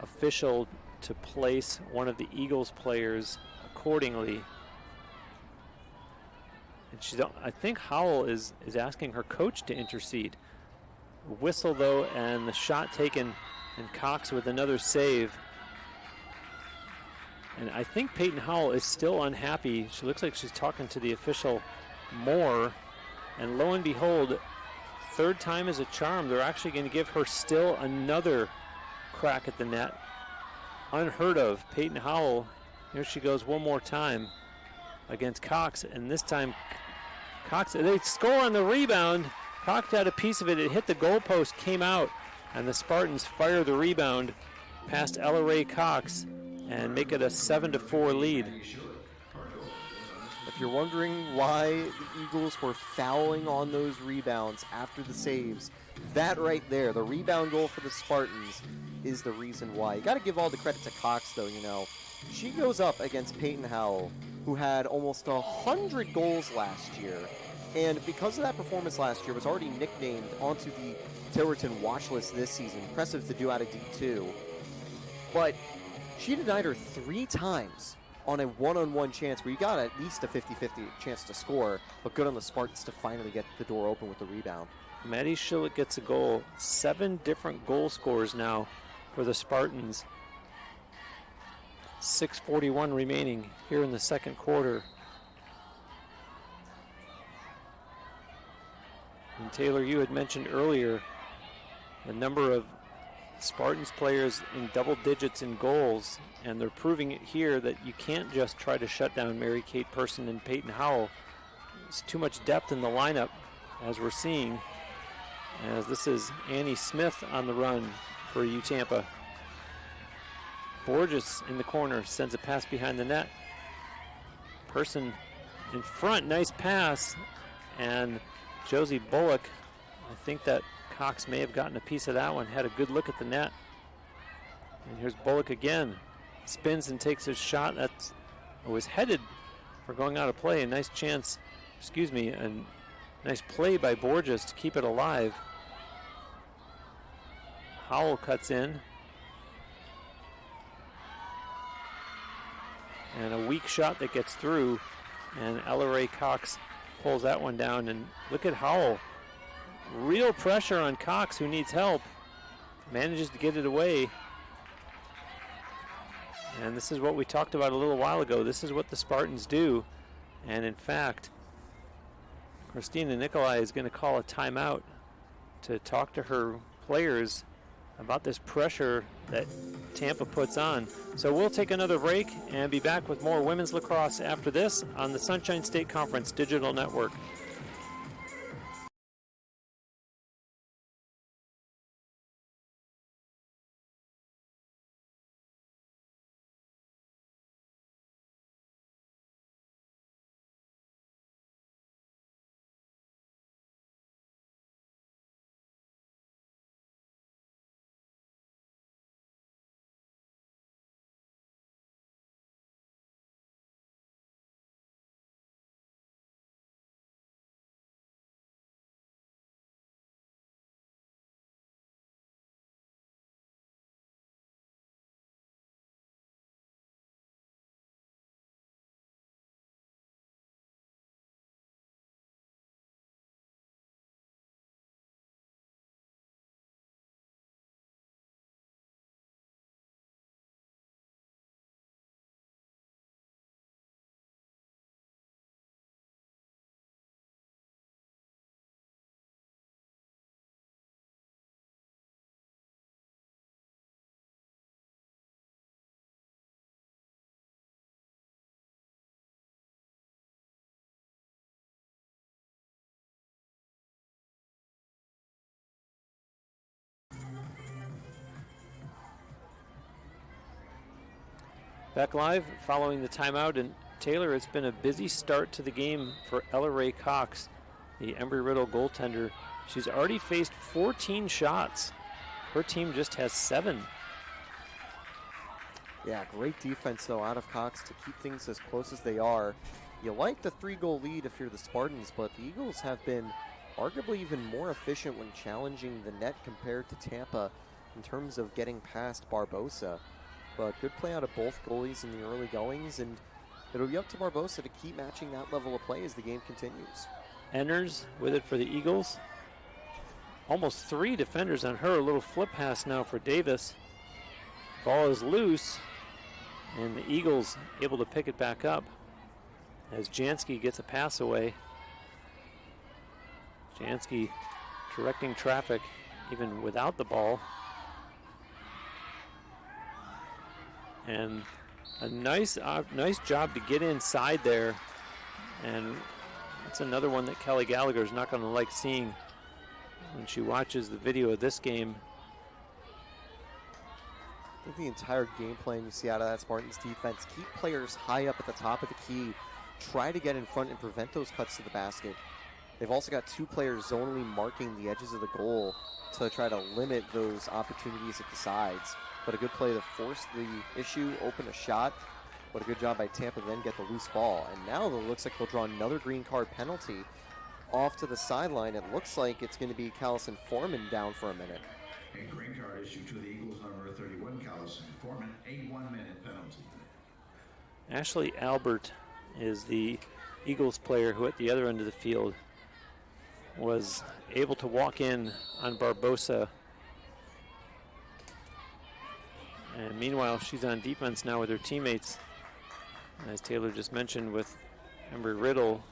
official to place one of the Eagles players accordingly. And I think Howell is asking her coach to intercede. Whistle though, and the shot taken, and Cox with another save. And I think Peyton Howell is still unhappy. She looks like she's talking to the official more. And lo and behold, third time is a charm. They're actually going to give her still another crack at the net. Unheard of. Peyton Howell, here she goes one more time against Cox. And this time, Cox, they score on the rebound. Cox had a piece of it. It hit the goalpost, came out, and the Spartans fire the rebound past Ella Ray Cox and make it a 7-4 lead. If you're wondering why the Eagles were fouling on those rebounds after the saves, that right there, the rebound goal for the Spartans, is the reason why. You got to give all the credit to Cox, though, you know. She goes up against Peyton Howell, who had almost 100 goals last year. And because of that performance last year, was already nicknamed onto the Tiverton watch list this season. Impressive to do out of D2. But she denied her 3 times on a one-on-one chance where you got at least a 50-50 chance to score, but good on the Spartans to finally get the door open with the rebound. Maddie Schillick gets a goal. 7 different goal scorers now for the Spartans. 6:41 remaining here in the second quarter. And Taylor, you had mentioned earlier the number of Spartans players in double digits in goals, and they're proving it here that you can't just try to shut down Mary Kate Person and Peyton Howell. There's too much depth in the lineup, as we're seeing, as this is Annie Smith on the run for UTampa. Borges in the corner sends a pass behind the net. Person in front, nice pass, and Josie Bullock, I think that Cox may have gotten a piece of that one, had a good look at the net. And here's Bullock again. Spins and takes his shot that was headed for going out of play. A nice chance, a nice play by Borges to keep it alive. Howell cuts in. And a weak shot that gets through. And Ella Ray Cox pulls that one down. And look at Howell. Real pressure on Cox, who needs help. Manages to get it away. And this is what we talked about a little while ago. This is what the Spartans do. And in fact, Christina Nikolai is going to call a timeout to talk to her players about this pressure that Tampa puts on. So we'll take another break and be back with more women's lacrosse after this on the Sunshine State Conference Digital Network. Back live following the timeout, and Taylor, it's been a busy start to the game for Ella Ray Cox, the Embry Riddle goaltender. She's already faced 14 shots. Her team just has 7. Yeah, great defense, though, out of Cox to keep things as close as they are. You like the 3-goal lead if you're the Spartans, but the Eagles have been arguably even more efficient when challenging the net compared to Tampa in terms of getting past Barbosa. But good play out of both goalies in the early goings, and it'll be up to Barbosa to keep matching that level of play as the game continues. Enners with it for the Eagles. Almost 3 defenders on her. A little flip pass now for Davis. Ball is loose, and the Eagles able to pick it back up as Jansky gets a pass away. Jansky directing traffic even without the ball. And a nice job to get inside there. And that's another one that Kelly Gallagher is not going to like seeing when she watches the video of this game. I think the entire game plan you see out of that Spartans defense, keep players high up at the top of the key, try to get in front and prevent those cuts to the basket. They've also got 2 players zonally marking the edges of the goal to try to limit those opportunities at the sides. But a good play to force the issue, open a shot. What a good job by Tampa to then get the loose ball. And now it looks like they'll draw another green card penalty off to the sideline. It looks like it's going to be Callison Foreman down for a minute. A green card issued to the Eagles, number 31, Callison Foreman, a 1-minute penalty. Ashley Albert is the Eagles player who at the other end of the field was able to walk in on Barbosa. And meanwhile, she's on defense now with her teammates. As Taylor just mentioned, with Embry Riddle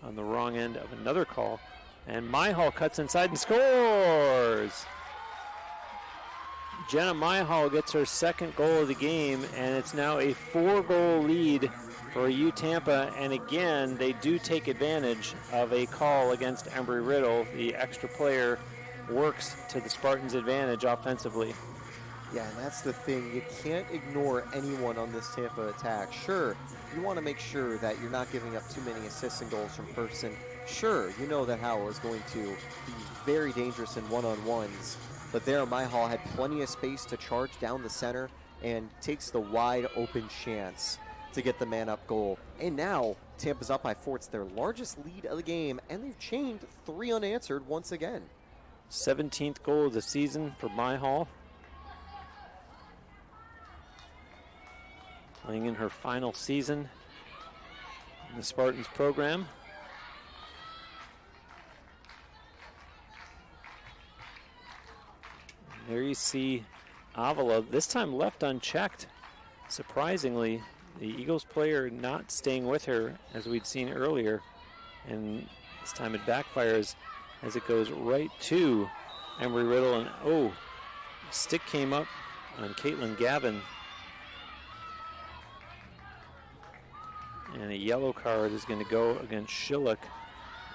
on the wrong end of another call. And Myhall cuts inside and scores! Jenna Myhall gets her 2nd goal of the game, and it's now a 4-goal lead for U Tampa. And again, they do take advantage of a call against Embry Riddle. The extra player works to the Spartans' advantage offensively. Yeah, and that's the thing. You can't ignore anyone on this Tampa attack. Sure, you want to make sure that you're not giving up too many assists and goals from person. Sure, you know that Howell is going to be very dangerous in one-on-ones. But there, Myhall had plenty of space to charge down the center and takes the wide open chance to get the man up goal. And now Tampa's up by 4. It's their largest lead of the game, and they've chained 3 unanswered once again. 17th goal of the season for Myhall. Playing in her final season in the Spartans program. And there you see Avila, this time left unchecked. Surprisingly, the Eagles player not staying with her as we'd seen earlier. And this time it backfires as it goes right to Embry Riddle. And stick came up on Caitlin Gavin. And a yellow card is going to go against Schillick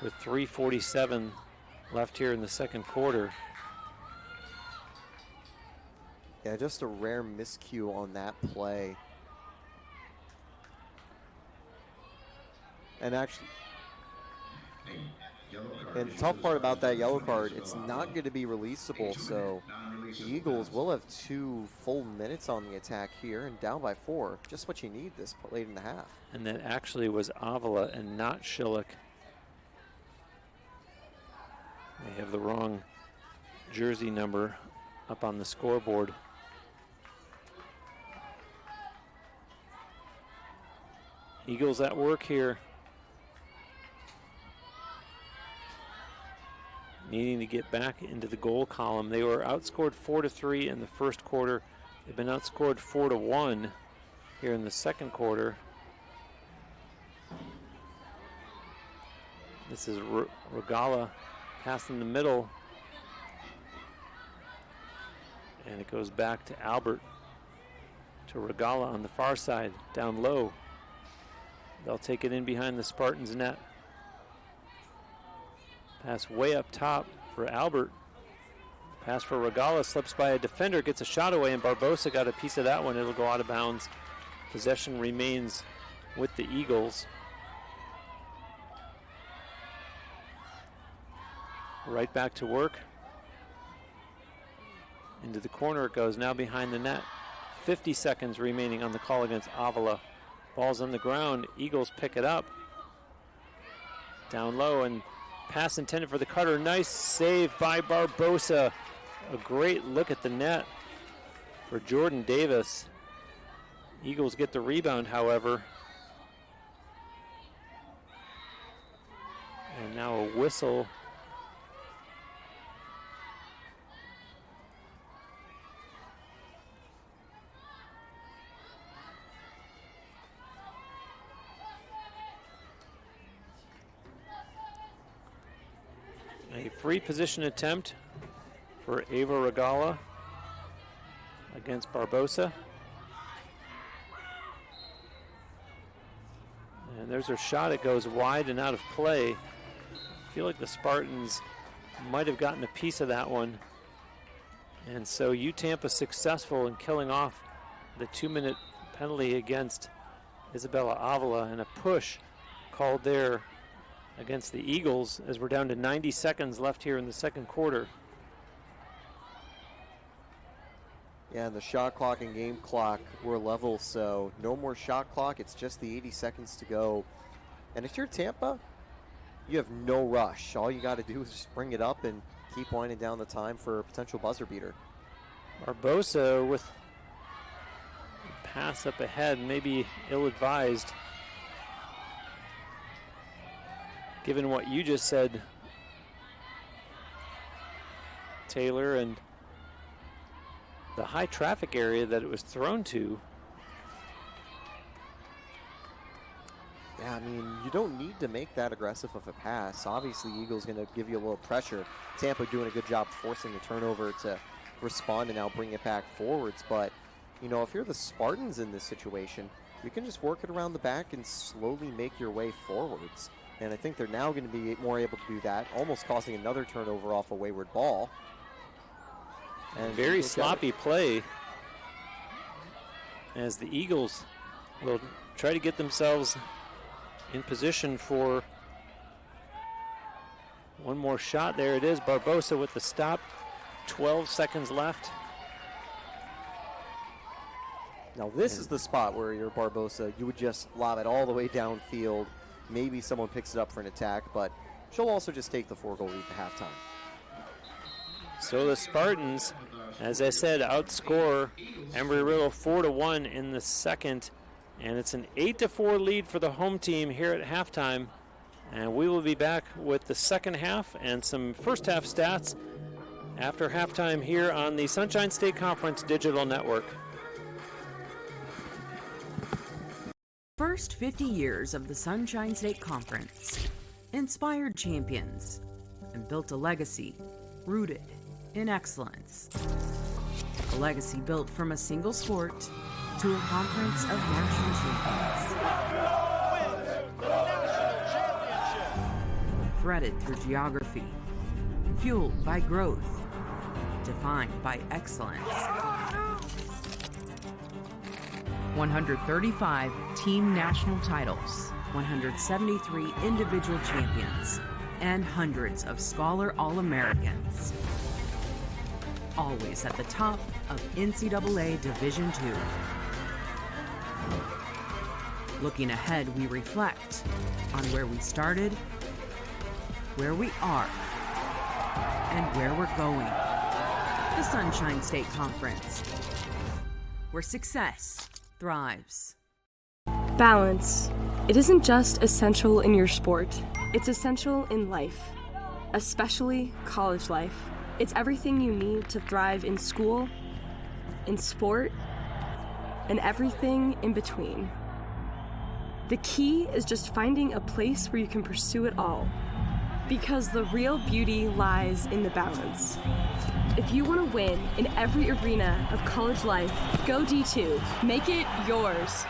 with 3:47 left here in the second quarter. Yeah, just a rare miscue on that play. And actually, and the tough part about that yellow card, it's not going to be releasable, so the Eagles will have 2 full minutes on the attack here and down by 4. Just what you need this late in the half. And that actually was Avila and not Schillick. They have the wrong jersey number up on the scoreboard. Eagles at work here. Needing to get back into the goal column. They were outscored 4-3 in the first quarter. They've been outscored 4-1 here in the second quarter. This is Regala pass in the middle. And it goes back to Albert. To Regala on the far side, down low. They'll take it in behind the Spartans net. Pass way up top for Albert. Pass for Regala, slips by a defender, gets a shot away, and Barbosa got a piece of that one. It'll go out of bounds. Possession remains with the Eagles. Right back to work. Into the corner it goes, now behind the net. 50 seconds remaining on the call against Avila. Ball's on the ground, Eagles pick it up. Down low, and pass intended for the cutter. Nice save by Barbosa. A great look at the net for Jordan Davis. Eagles get the rebound, however. And now a whistle. A free position attempt for Ava Regala against Barbosa. And there's her shot. It goes wide and out of play. I feel like the Spartans might have gotten a piece of that one. And so Tampa successful in killing off the 2-minute penalty against Isabella Avila, and a push called there against the Eagles as we're down to 90 seconds left here in the second quarter. Yeah, and the shot clock and game clock were level, so no more shot clock. It's just the 80 seconds to go. And if you're Tampa, you have no rush. All you got to do is just bring it up and keep winding down the time for a potential buzzer beater. Barbosa with a pass up ahead, maybe ill-advised. Given what you just said, Taylor, and the high traffic area that it was thrown to. Yeah, I mean, you don't need to make that aggressive of a pass. Obviously, Eagles going to give you a little pressure. Tampa doing a good job forcing the turnover to respond and now bring it back forwards. But, you know, if you're the Spartans in this situation, you can just work it around the back and slowly make your way forwards. And I think they're now going to be more able to do that, almost causing another turnover off a wayward ball. And very sloppy play as the Eagles will try to get themselves in position for one more shot. There it is, Barbosa with the stop. 12 seconds left. Now this is the spot where you're Barbosa. You would just lob it all the way downfield. Maybe someone picks it up for an attack, but she'll also just take the 4-goal lead at halftime. So the Spartans, as I said, outscore Embry Riddle 4-1 in the second, and it's an 8-4 lead for the home team here at halftime. And we will be back with the second half and some first half stats after halftime here on the Sunshine State Conference Digital Network. First 50 years of the Sunshine State Conference inspired champions and built a legacy rooted in excellence. A legacy built from a single sport to a conference of national champions. Threaded through geography, fueled by growth, defined by excellence. 135 team national titles, 173 individual champions, and hundreds of Scholar All-Americans. Always at the top of NCAA Division II. Looking ahead, we reflect on where we started, where we are, and where we're going. The Sunshine State Conference, where success thrives. Balance. It isn't just essential in your sport, it's essential in life, especially college life. It's everything you need to thrive in school, in sport, and everything in between. The key is just finding a place where you can pursue it all, because the real beauty lies in the balance. If you want to win in every arena of college life, go D2. Make it yours.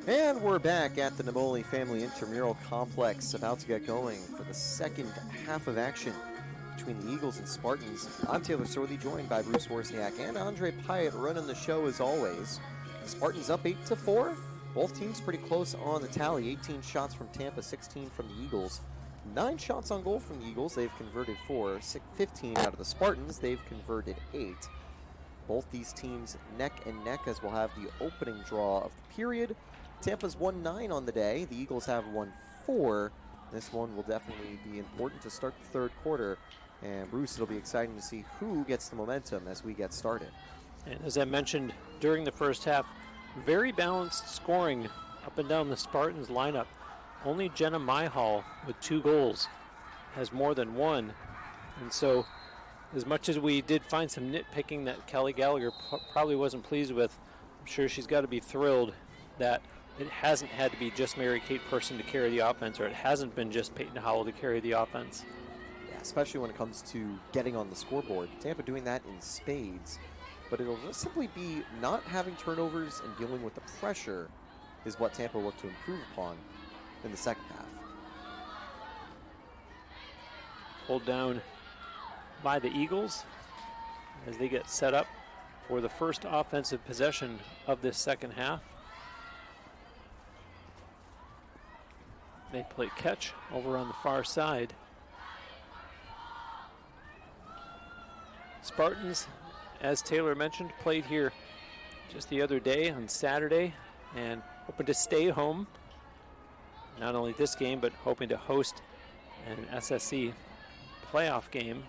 And we're back at the Namoli Family Intramural Complex, about to get going for the second half of action between the Eagles and Spartans. I'm Taylor Sorley, joined by Bruce Wozniak and Andre Pyatt running the show as always. The Spartans up 8-4. Both teams pretty close on the tally. 18 shots from Tampa, 16 from the Eagles. 9 shots on goal from the Eagles. They've converted 4. 15 out of the Spartans. They've converted 8. Both these teams neck and neck as we'll have the opening draw of the period. Tampa's won 9 on the day. The Eagles have won 4. This one will definitely be important to start the third quarter. And Bruce, it'll be exciting to see who gets the momentum as we get started. And as I mentioned during the first half, very balanced scoring up and down the Spartans lineup. Only Jenna Myhall with 2 goals has more than 1. And so as much as we did find some nitpicking that Kelly Gallagher probably wasn't pleased with, I'm sure she's got to be thrilled that it hasn't had to be just Mary Kate Person to carry the offense, or it hasn't been just Peyton Howell to carry the offense. Yeah, especially when it comes to getting on the scoreboard. Tampa doing that in spades, but it'll just simply be not having turnovers and dealing with the pressure is what Tampa will look to improve upon in the second half. Pulled down by the Eagles as they get set up for the first offensive possession of this second half. They play catch over on the far side. Spartans, as Taylor mentioned, played here just the other day on Saturday and hoping to stay home. Not only this game, but hoping to host an SSC playoff game,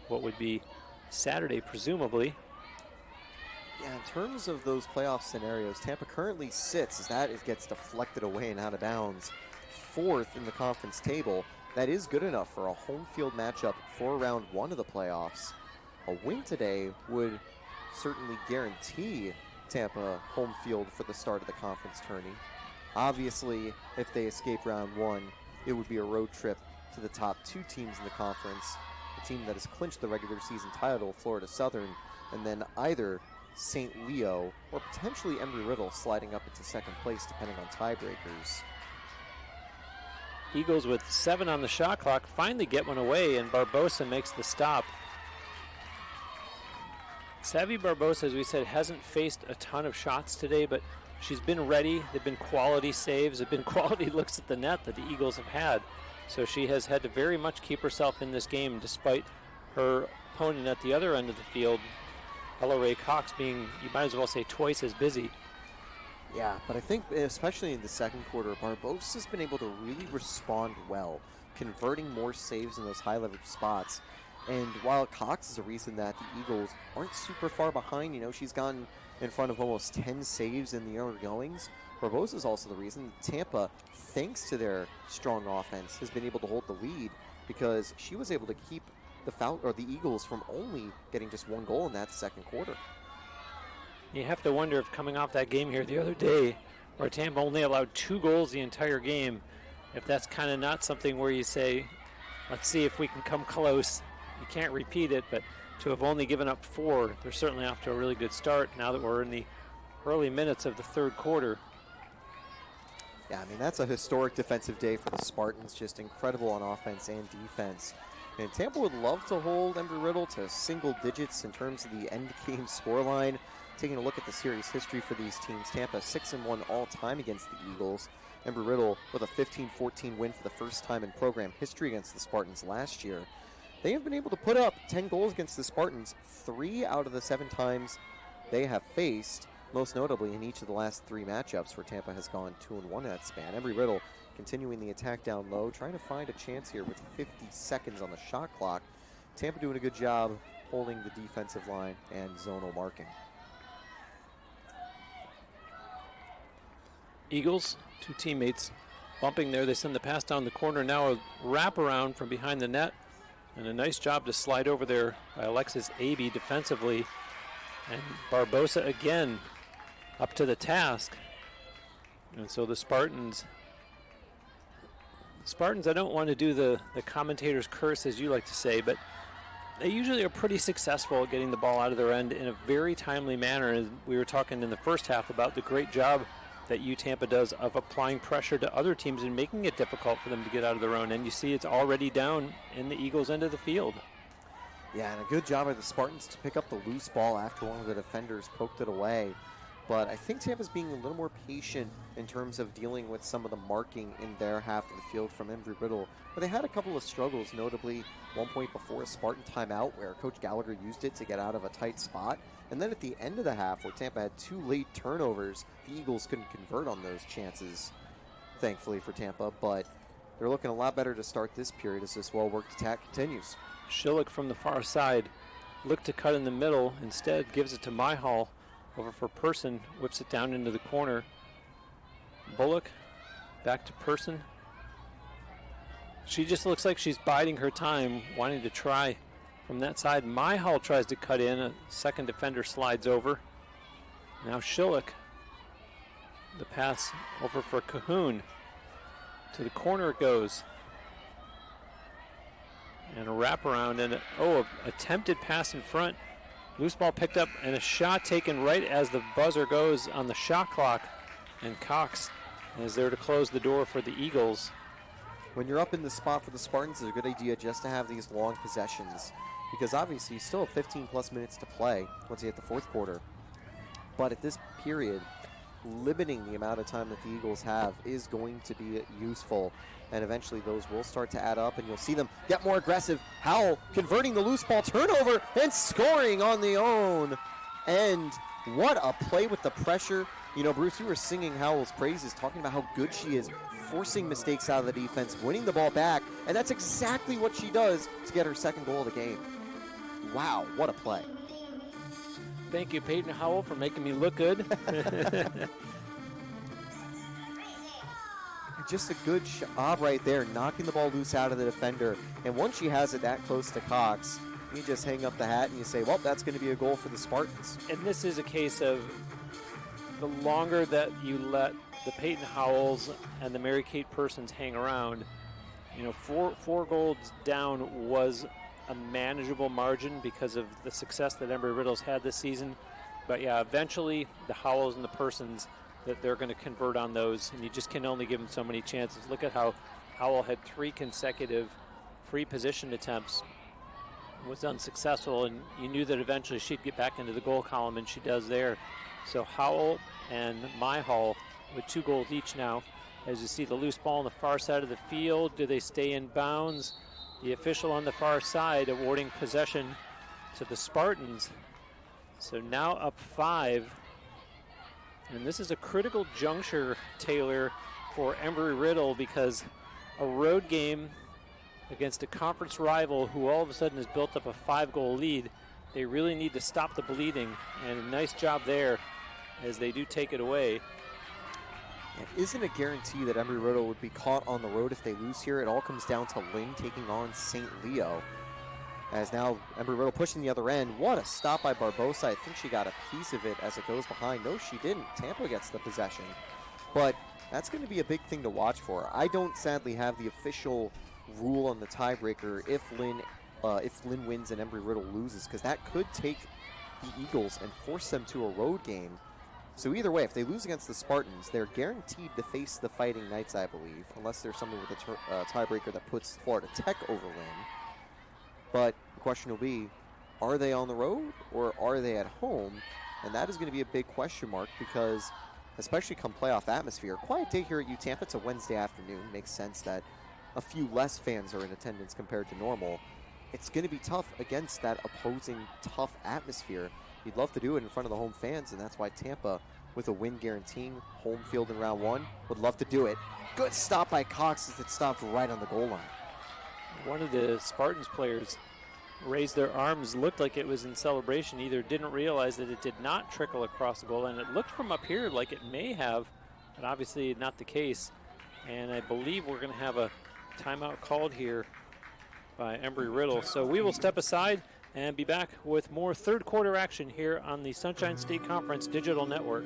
what would be Saturday, presumably. Yeah, in terms of those playoff scenarios, Tampa currently sits as that gets deflected away and out of bounds. 4th in the conference table. That is good enough for a home field matchup for round 1 of the playoffs. A win today would certainly guarantee Tampa home field for the start of the conference tourney. Obviously, if they escape round 1, it would be a road trip to the top 2 teams in the conference, the team that has clinched the regular season title, Florida Southern, and then either St. Leo or potentially Embry Riddle sliding up into second place depending on tiebreakers. Eagles with 7 on the shot clock finally get one away, and Barbosa makes the stop. Savvy Barbosa, as we said, hasn't faced a ton of shots today, but she's been ready. They've been quality saves. They've been quality looks at the net that the Eagles have had. So she has had to very much keep herself in this game despite her opponent at the other end of the field, Ella Ray Cox, being, you might as well say, twice as busy. Yeah, but I think especially in the second quarter, Barbosa's been able to really respond well, converting more saves in those high leverage spots. And while Cox is a reason that the Eagles aren't super far behind, you know, she's gotten in front of almost 10 saves in the early goings. Barbosa's also the reason Tampa, thanks to their strong offense, has been able to hold the lead because she was able to keep the Eagles from only getting just 1 goal in that second quarter. You have to wonder if coming off that game here the other day, where Tampa only allowed 2 goals the entire game, if that's kind of not something where you say, let's see if we can come close. You can't repeat it, but to have only given up 4, they're certainly off to a really good start now that we're in the early minutes of the third quarter. Yeah, I mean, that's a historic defensive day for the Spartans, just incredible on offense and defense. And Tampa would love to hold Embry Riddle to single digits in terms of the end game scoreline. Taking a look at the series history for these teams, Tampa 6-1 all-time against the Eagles. Embry Riddle with a 15-14 win for the first time in program history against the Spartans last year. They have been able to put up 10 goals against the Spartans 3 out of the 7 times they have faced, most notably in each of the last 3 matchups where Tampa has gone 2-1 in that span. Embry Riddle continuing the attack down low, trying to find a chance here with 50 seconds on the shot clock. Tampa doing a good job holding the defensive line and zonal marking. Eagles, 2 teammates bumping there. They send the pass down the corner. Now a wraparound from behind the net. And a nice job to slide over there by Alexis Abey defensively. And Barbosa again up to the task. And so the Spartans, I don't want to do the commentator's curse, as you like to say, but they usually are pretty successful at getting the ball out of their end in a very timely manner. And we were talking in the first half about the great job that Tampa does of applying pressure to other teams and making it difficult for them to get out of their own end. You see it's already down in the Eagles' end of the field. Yeah, and a good job by the Spartans to pick up the loose ball after one of the defenders poked it away. But I think Tampa's being a little more patient in terms of dealing with some of the marking in their half of the field from Embry Riddle. But they had a couple of struggles, notably one point before a Spartan timeout where Coach Gallagher used it to get out of a tight spot. And then at the end of the half where Tampa had 2 late turnovers, the Eagles couldn't convert on those chances, thankfully for Tampa. But they're looking a lot better to start this period as this well-worked attack continues. Schillick from the far side looked to cut in the middle. Instead, gives it to Myhall. Over for Person, whips it down into the corner. Bullock, back to Person. She just looks like she's biding her time, wanting to try from that side. Myhall tries to cut in. A second defender slides over. Now Schillick. The pass over for Cahoon. To the corner it goes. And a wraparound and an attempted pass in front. Loose ball picked up and a shot taken right as the buzzer goes on the shot clock. And Cox is there to close the door for the Eagles. When you're up in the spot for the Spartans, it's a good idea just to have these long possessions. Because obviously you still have 15 plus minutes to play once you hit the fourth quarter. But at this period, limiting the amount of time that the Eagles have is going to be useful. And eventually those will start to add up and you'll see them get more aggressive. Howell converting the loose ball turnover and scoring on the own. And what a play with the pressure. You know, Bruce, you were singing Howell's praises, talking about how good she is, forcing mistakes out of the defense, winning the ball back. And that's exactly what she does to get her second goal of the game. Wow, what a play. Thank you, Peyton Howell, for making me look good. Just a good job right there, knocking the ball loose out of the defender. And once she has it that close to Cox, you just hang up the hat and you say, well, that's going to be a goal for the Spartans. And this is a case of the longer that you let the Peyton Howells and the Mary Kate Persons hang around, you know, four goals down was a manageable margin because of the success that Embry Riddle's had this season. But yeah, eventually the Howells and the Persons, that they're going to convert on those, and you just can only give them so many chances. Look at how Howell had 3 consecutive free position attempts, was unsuccessful, and you knew that eventually she'd get back into the goal column, and she does there. So Howell and Myhall with 2 goals each now. As you see the loose ball on the far side of the field, do they stay in bounds? The official on the far side awarding possession to the Spartans. So now up 5. And this is a critical juncture, Taylor, for Embry Riddle, because a road game against a conference rival who all of a sudden has built up a 5-goal lead, they really need to stop the bleeding. And a nice job there as they do take it away. It isn't a guarantee that Embry Riddle would be caught on the road if they lose here. It all comes down to Lynn taking on St. Leo. As now Embry Riddle pushing the other end. What a stop by Barbosa. I think she got a piece of it as it goes behind. No, she didn't. Tampa gets the possession. But that's going to be a big thing to watch for. I don't sadly have the official rule on the tiebreaker if Lynn wins and Embry Riddle loses, because that could take the Eagles and force them to a road game. So either way, if they lose against the Spartans, they're guaranteed to face the Fighting Knights, I believe, unless there's something with a tiebreaker that puts Florida Tech over Lynn. But the question will be, are they on the road or are they at home? And that is going to be a big question mark because, especially come playoff atmosphere, quiet day here at Tampa. It's a Wednesday afternoon. Makes sense that a few less fans are in attendance compared to normal. It's going to be tough against that opposing tough atmosphere. You'd love to do it in front of the home fans, and that's why Tampa, with a win guaranteeing home field in round 1, would love to do it. Good stop by Cox as it stopped right on the goal line. One of the Spartans players raised their arms, looked like it was in celebration, either didn't realize that it did not trickle across the goal line. It looked from up here like it may have, but obviously not the case. And I believe we're going to have a timeout called here by Embry Riddle. So we will step aside and be back with more third quarter action here on the Sunshine State Conference Digital Network.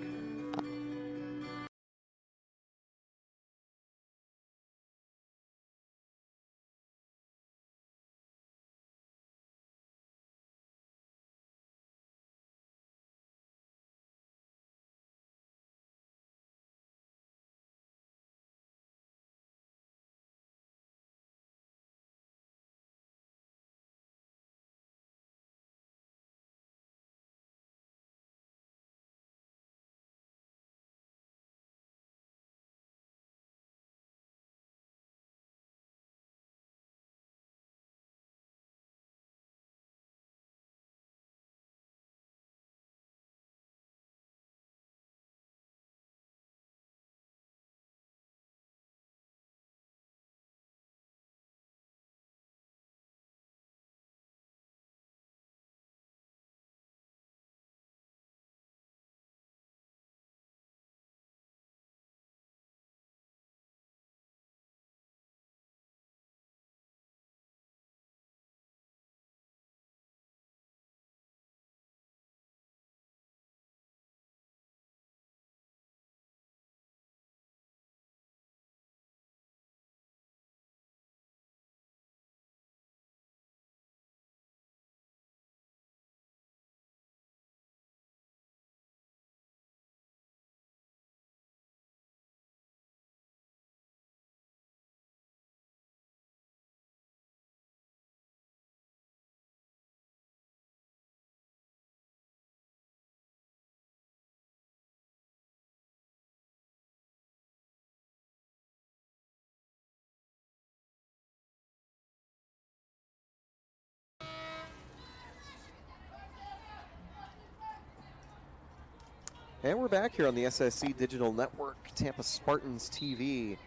And we're back here on the SSC Digital Network, Tampa Spartans TV,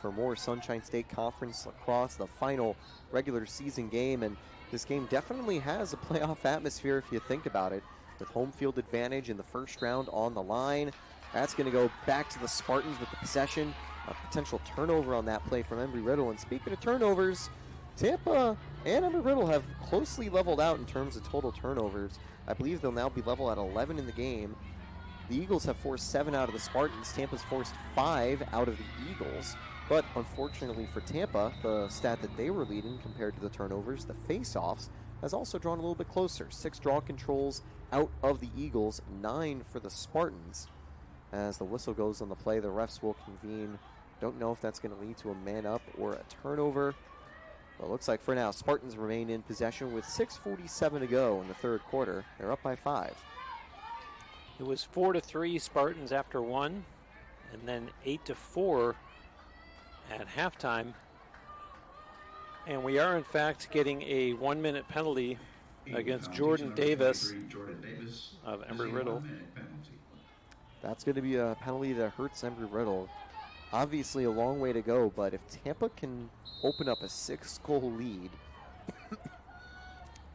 for more Sunshine State Conference lacrosse, the final regular season game. And this game definitely has a playoff atmosphere if you think about it, with home field advantage in the first round on the line. That's going to go back to the Spartans with the possession. A potential turnover on that play from Embry Riddle. And speaking of turnovers, Tampa and Embry Riddle have closely leveled out in terms of total turnovers. I believe they'll now be level at 11 in the game. The Eagles have forced 7 out of the Spartans. Tampa's forced 5 out of the Eagles. But unfortunately for Tampa, the stat that they were leading compared to the turnovers, the face-offs, has also drawn a little bit closer. 6 draw controls out of the Eagles, 9 for the Spartans. As the whistle goes on the play, the refs will convene. Don't know if that's going to lead to a man-up or a turnover. Well, it looks like for now, Spartans remain in possession with 6:47 to go in the third quarter. They're up by 5. It was 4-3 Spartans after 1, and then 8-4 at halftime. And we are, in fact, getting a 1-minute penalty against Jordan Davis of Embry Riddle. That's going to be a penalty that hurts Embry Riddle. Obviously a long way to go, but if Tampa can open up a 6-goal lead,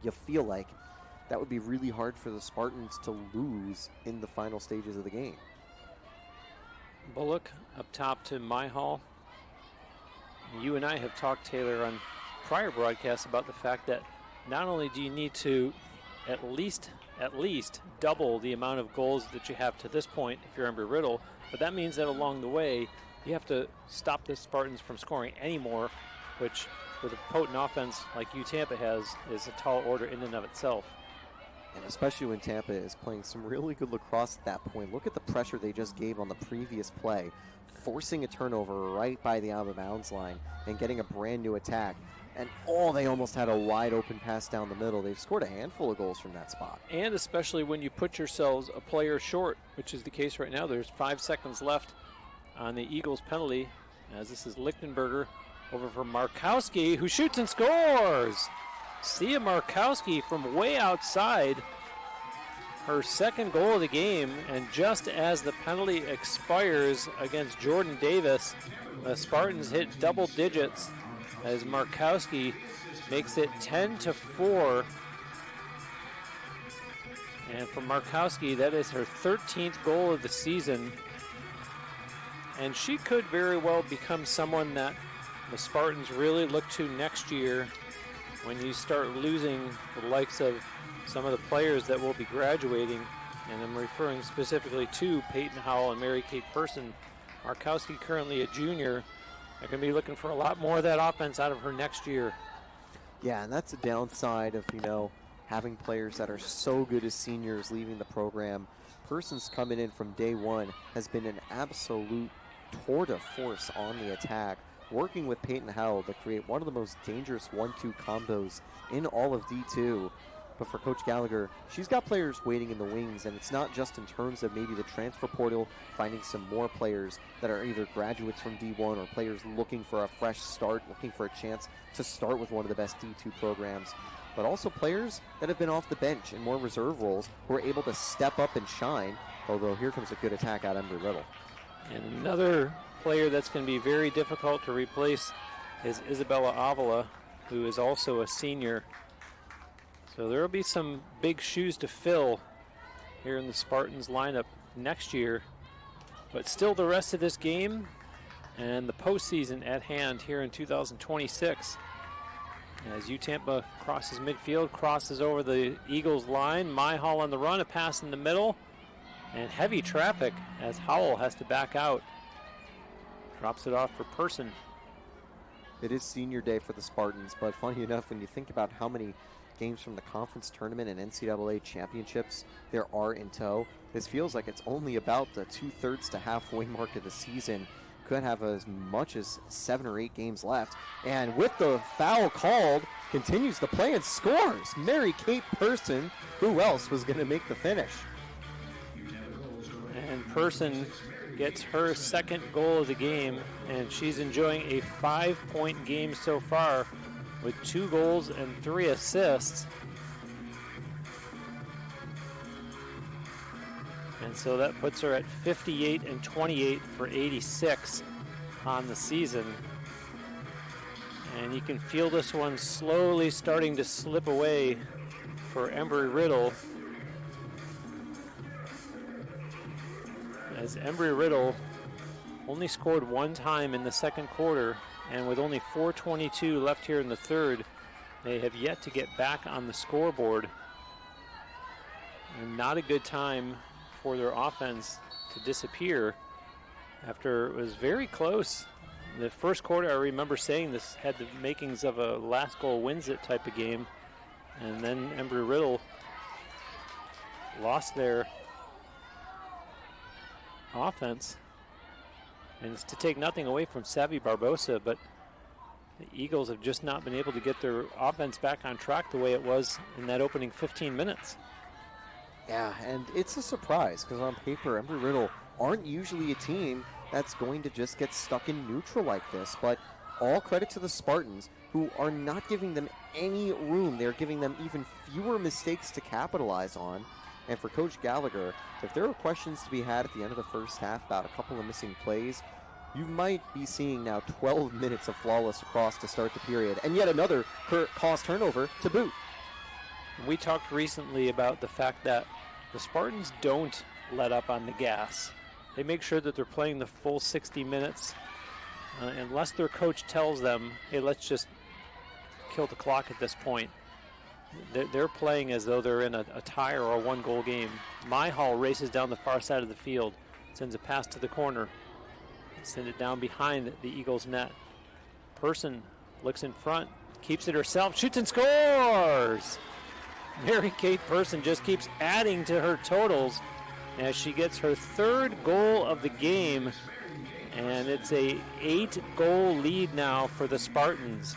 you feel like that would be really hard for the Spartans to lose in the final stages of the game. Bullock up top to Myhall. You and I have talked, Taylor, on prior broadcasts about the fact that not only do you need to at least double the amount of goals that you have to this point if you're Embry Riddle, but that means that along the way you have to stop the Spartans from scoring anymore, which with a potent offense like Tampa has is a tall order in and of itself. And especially when Tampa is playing some really good lacrosse at that point. Look at the pressure they just gave on the previous play, forcing a turnover right by the out-of-bounds line and getting a brand new attack. And they almost had a wide open pass down the middle. They've scored a handful of goals from that spot. And especially when you put yourselves a player short, which is the case right now. There's 5 seconds left on the Eagles penalty, as this is Lichtenberger over for Markowski, who shoots and scores. Sia Markowski from way outside, her second goal of the game, and just as the penalty expires against Jordan Davis, the Spartans hit double digits as Markowski makes it 10-4. And for Markowski, that is her 13th goal of the season. And she could very well become someone that the Spartans really look to next year when you start losing the likes of some of the players that will be graduating. And I'm referring specifically to Peyton Howell and Mary Kate Person. Markowski, currently a junior, they're going to be looking for a lot more of that offense out of her next year. Yeah, and that's a downside of, having players that are so good as seniors leaving the program. Person's coming in from day one has been an absolute tour de force on the attack, working with Peyton Howell to create one of the most dangerous 1-2 combos in all of D2. But for Coach Gallagher, she's got players waiting in the wings, and it's not just in terms of maybe the transfer portal, finding some more players that are either graduates from D1 or players looking for a fresh start, looking for a chance to start with one of the best D2 programs, but also players that have been off the bench in more reserve roles who are able to step up and shine, although here comes a good attack out of Embry Riddle. And another player that's going to be very difficult to replace is Isabella Avila, who is also a senior. So there will be some big shoes to fill here in the Spartans lineup next year. But still the rest of this game and the postseason at hand here in 2026. As Tampa crosses midfield, crosses over the Eagles line. Myhall on the run, a pass in the middle. And heavy traffic as Howell has to back out. Drops it off for Person. It is senior day for the Spartans, but funny enough, when you think about how many games from the conference tournament and NCAA championships there are in tow, this feels like it's only about the 2/3 to halfway mark of the season. Could have as much as 7 or 8 games left. And with the foul called, continues the play and scores. Mary Kate Person. Who else was going to make the finish? And Person gets her second goal of the game, and she's enjoying a 5-point game so far with 2 goals and 3 assists. And so that puts her at 58 and 28 for 86 on the season. And you can feel this one slowly starting to slip away for Embry Riddle, as Embry Riddle only scored one time in the second quarter, and with only 4:22 left here in the third, they have yet to get back on the scoreboard. And not a good time for their offense to disappear after it was very close. The first quarter, I remember saying this had the makings of a last goal wins it type of game, and then Embry Riddle lost their offense. And it's to take nothing away from Savvy Barbosa, but the Eagles have just not been able to get their offense back on track the way it was in that opening 15 minutes. Yeah, and it's a surprise because on paper, Embry Riddle aren't usually a team that's going to just get stuck in neutral like this. But all credit to the Spartans, who are not giving them any room. They're giving them even fewer mistakes to capitalize on. And for Coach Gallagher, if there are questions to be had at the end of the first half about a couple of missing plays, you might be seeing now 12 minutes of flawless lacrosse to start the period, and yet another cost turnover to boot. We talked recently about the fact that the Spartans don't let up on the gas. They make sure that they're playing the full 60 minutes, unless their coach tells them, hey, let's just kill the clock at this point. They're playing as though they're in a tie or a one-goal game. Myhall races down the far side of the field, sends a pass to the corner, send it down behind the Eagles' net. Person looks in front, keeps it herself, shoots and scores! Mary Kate Person just keeps adding to her totals as she gets her third goal of the game, and it's a 8-goal lead now for the Spartans.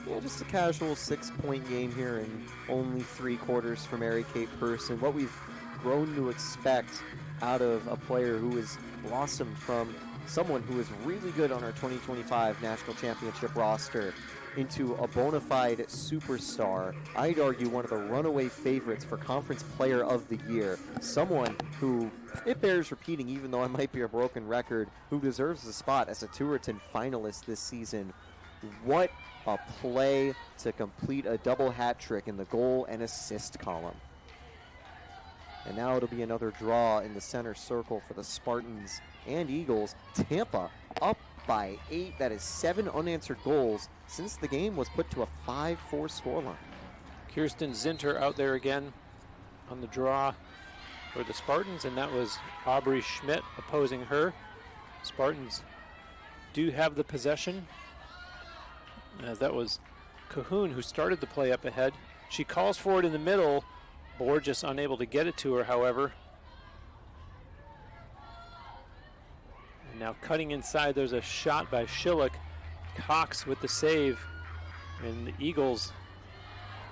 Yeah, just a casual 6-point game here in only 3 quarters for Mary Kate Person. What we've grown to expect out of a player who has blossomed from someone who is really good on our 2025 National Championship roster into a bona fide superstar. I'd argue one of the runaway favorites for Conference Player of the Year. Someone who, it bears repeating even though I might be a broken record, who deserves a spot as a Touriton finalist this season. What a play to complete a double hat trick in the goal and assist column. And now it'll be another draw in the center circle for the Spartans and Eagles. Tampa up by 8. That is 7 unanswered goals since the game was put to a 5-4 scoreline. Kirsten Zinter out there again on the draw for the Spartans, and that was Aubrey Schmidt opposing her. Spartans do have the possession, as that was Cahoon who started the play up ahead. She calls for it in the middle. Borges unable to get it to her, however. And now cutting inside, there's a shot by Schillick. Cox with the save. And the Eagles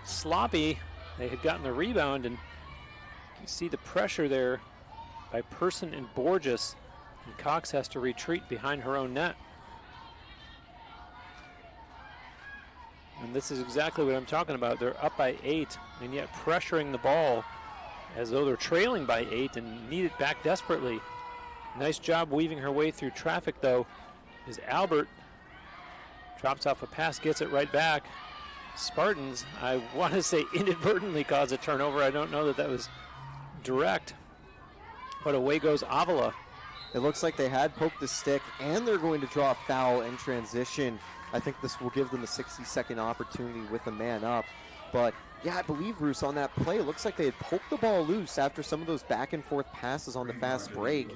sloppy. They had gotten the rebound, and you see the pressure there by Person and Borges. And Cox has to retreat behind her own net. And this is exactly what I'm talking about. They're up by 8 and yet pressuring the ball as though they're trailing by 8 and need it back desperately. Nice job weaving her way through traffic, though, as Albert drops off a pass, gets it right back. Spartans, I want to say inadvertently caused a turnover. I don't know that that was direct, but away goes Avila. It looks like they had poked the stick, and they're going to draw a foul in transition. I think this will give them a 60-second opportunity with a man up. But, yeah, I believe, Roos, on that play, it looks like they had poked the ball loose after some of those back-and-forth passes on the fast break.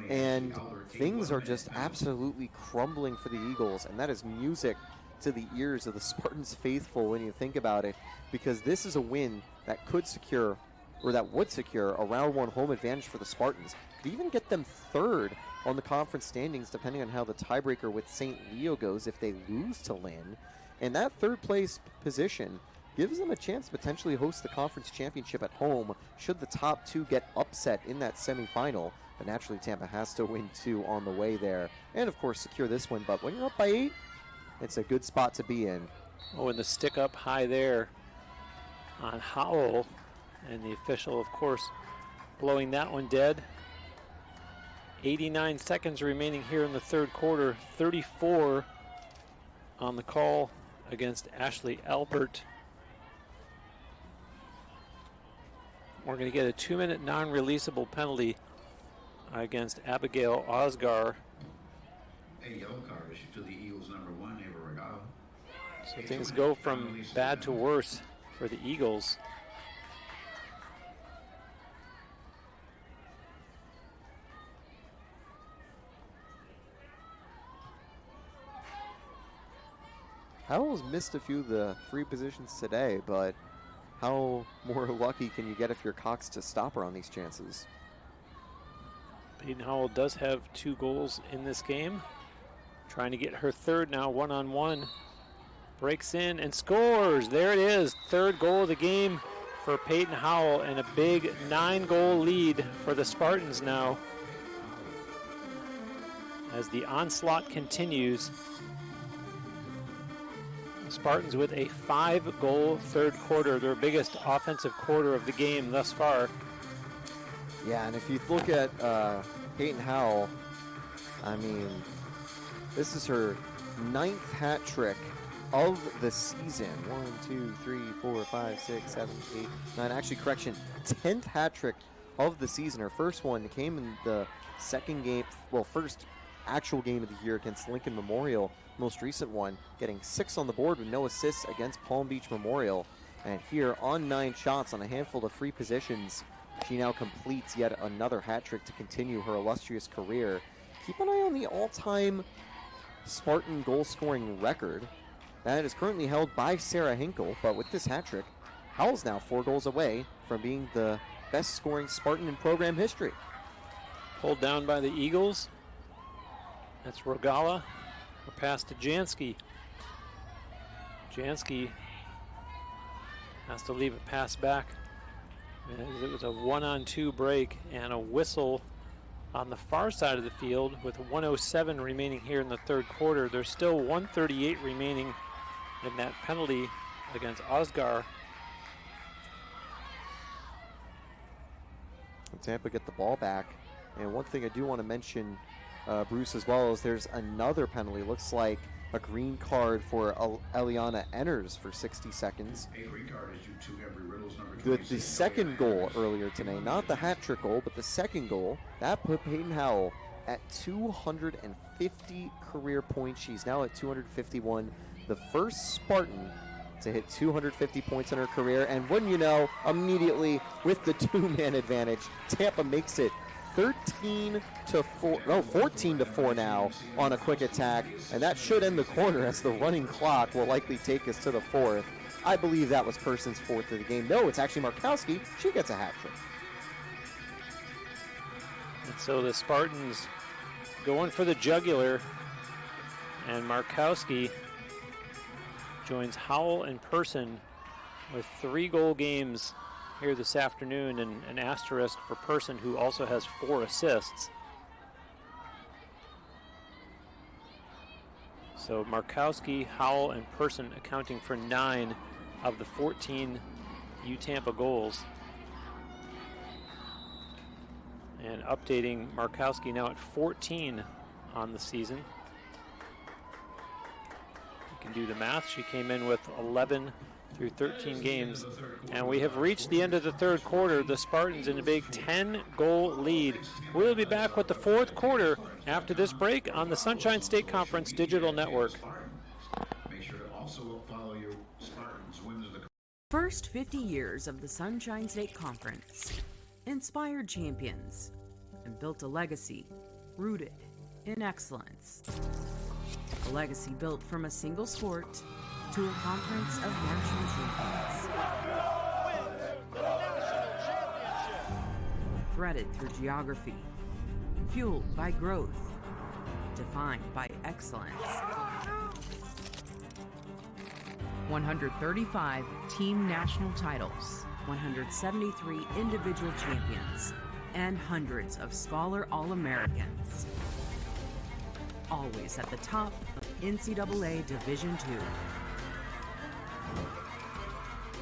And things are just absolutely crumbling for the Eagles, and that is music to the ears of the Spartans faithful when you think about it, because this is a win that could secure, or that would secure, a round 1 home advantage for the Spartans. Could even get them third on the conference standings, depending on how the tiebreaker with St. Leo goes if they lose to Lynn. And that third place position gives them a chance to potentially host the conference championship at home should the top 2 get upset in that semifinal. But naturally, Tampa has to win 2 on the way there. And, of course, secure this one. But when you're up by 8, it's a good spot to be in. Oh, and the stick up high there on Howell. And the official, of course, blowing that one dead. 89 seconds remaining here in the third quarter. 34 on the call against Ashley Albert. We're going to get a 2-minute non-releasable penalty against Abigail Osgar. A yellow card issued to the Eagles number 1, Ava Regala. So things go from bad to worse for the Eagles. Howell's missed a few of the free positions today, but how more lucky can you get if you're Cox to stop her on these chances? Peyton Howell does have 2 goals in this game. Trying to get her third now, 1-on-1. Breaks in and scores. There it is. Third goal of the game for Peyton Howell, and a big 9-goal lead for the Spartans now. As the onslaught continues, the Spartans with a 5-goal third quarter, their biggest offensive quarter of the game thus far. Yeah, and if you look at Peyton Howell, I mean, this is her 9th hat trick of the season. 1, 2, 3, 4, 5, 6, 7, 8, 9. Actually, correction, 10th hat trick of the season. Her first one came in the second game, well, first actual game of the year against Lincoln Memorial. Most recent one, getting 6 on the board with no assists against Palm Beach Memorial. And here on 9 shots on a handful of free positions, she now completes yet another hat trick to continue her illustrious career. Keep an eye on the all-time Spartan goal scoring record. That is currently held by Sarah Hinkle, but with this hat trick, Howell's now 4 goals away from being the best scoring Spartan in program history. Pulled down by the Eagles. That's Rogala. A pass to Jansky. Jansky has to leave a pass back. It was a 1-on-2 break and a whistle on the far side of the field with 1:07 remaining here in the third quarter. There's still 1:38 remaining in that penalty against Osgar. Tampa get the ball back. And one thing I do want to mention, Bruce, as well, is there's another penalty. Looks like a green card for Eliana Enners for 60 seconds. A green card issued to Embry Riddle's number The 26. second goal earlier today, not the hat trick goal, but the second goal, that put Peyton Howell at 250 career points. She's now at 251. The first Spartan to hit 250 points in her career. And wouldn't you know, immediately with the 2-man advantage, Tampa makes it 14-4 now on a quick attack, and that should end the quarter as the running clock will likely take us to the 4th. I believe that was Person's 4th of the game. No, it's actually Markowski. She gets a hat trick. And so the Spartans going for the jugular, and Markowski joins Howell and Person with 3-goal games here this afternoon, and an asterisk for Person, who also has 4 assists. So Markowski, Howell, and Person accounting for 9 of the 14 U-Tampa goals. And updating Markowski now at 14 on the season. You can do the math. She came in with 11 through 13 games. And we have reached the end of the third quarter. The Spartans in a big 10-goal lead. We'll be back with the fourth quarter after this break on the Sunshine State Conference Digital Network. Make sure to also follow your Spartans Women's Lacrosse. First 50 years of the Sunshine State Conference inspired champions and built a legacy rooted in excellence. A legacy built from a single sport to a conference of national champions. Threaded through geography, fueled by growth, defined by excellence. 135 team national titles, 173 individual champions, and hundreds of Scholar All-Americans. Always at the top of NCAA Division II.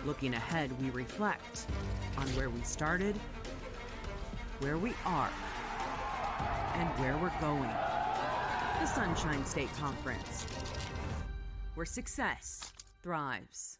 Looking ahead, we reflect on where we started where we are and where we're going. The Sunshine State Conference, where success thrives.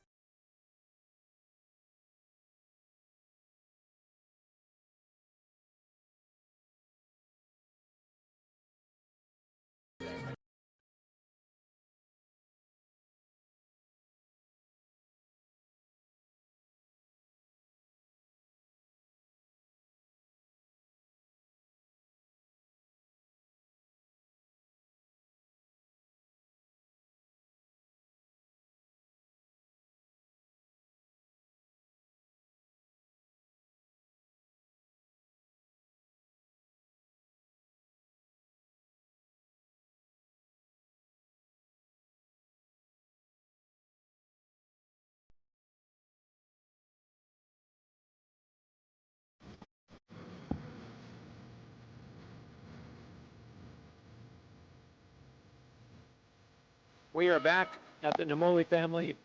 We are back at the Namoli Family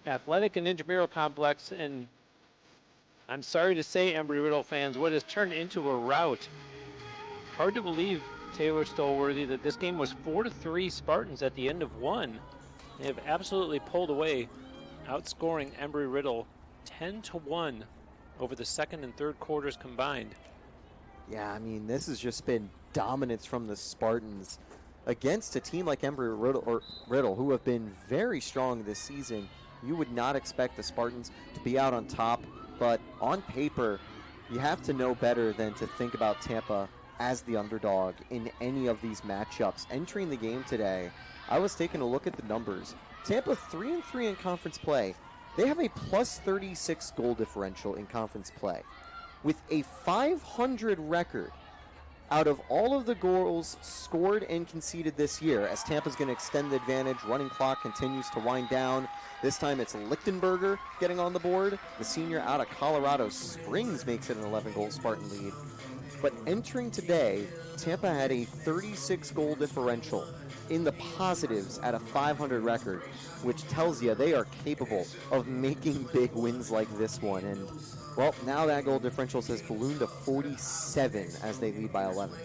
Athletic and Intramural Complex, and I'm sorry to say, Embry Riddle fans, what has turned into a rout. Hard to believe, Taylor Stolworthy, that this game was 4-3 Spartans at the end of one. They have absolutely pulled away, outscoring Embry Riddle 10-1 over the second and third quarters combined. Yeah, I mean, this has just been dominance from the Spartans against a team like Embry Riddle, who have been very strong this season. You would not expect the Spartans to be out on top, but on paper, you have to know better than to think about Tampa as the underdog in any of these matchups. Entering the game today, I was taking a look at the numbers. Tampa 3-3 in conference play. They have a plus 36 goal differential in conference play, with a 500 record out of all of the goals scored and conceded this year, as Tampa's going to extend the advantage. Running clock continues to wind down. This time it's Lichtenberger getting on the board. The senior out of Colorado Springs makes it an 11-goal Spartan lead. But entering today, Tampa had a 36-goal differential in the positives at a 500 record, which tells you they are capable of making big wins like this one. And well, now that goal differential has ballooned to 47 as they lead by 11.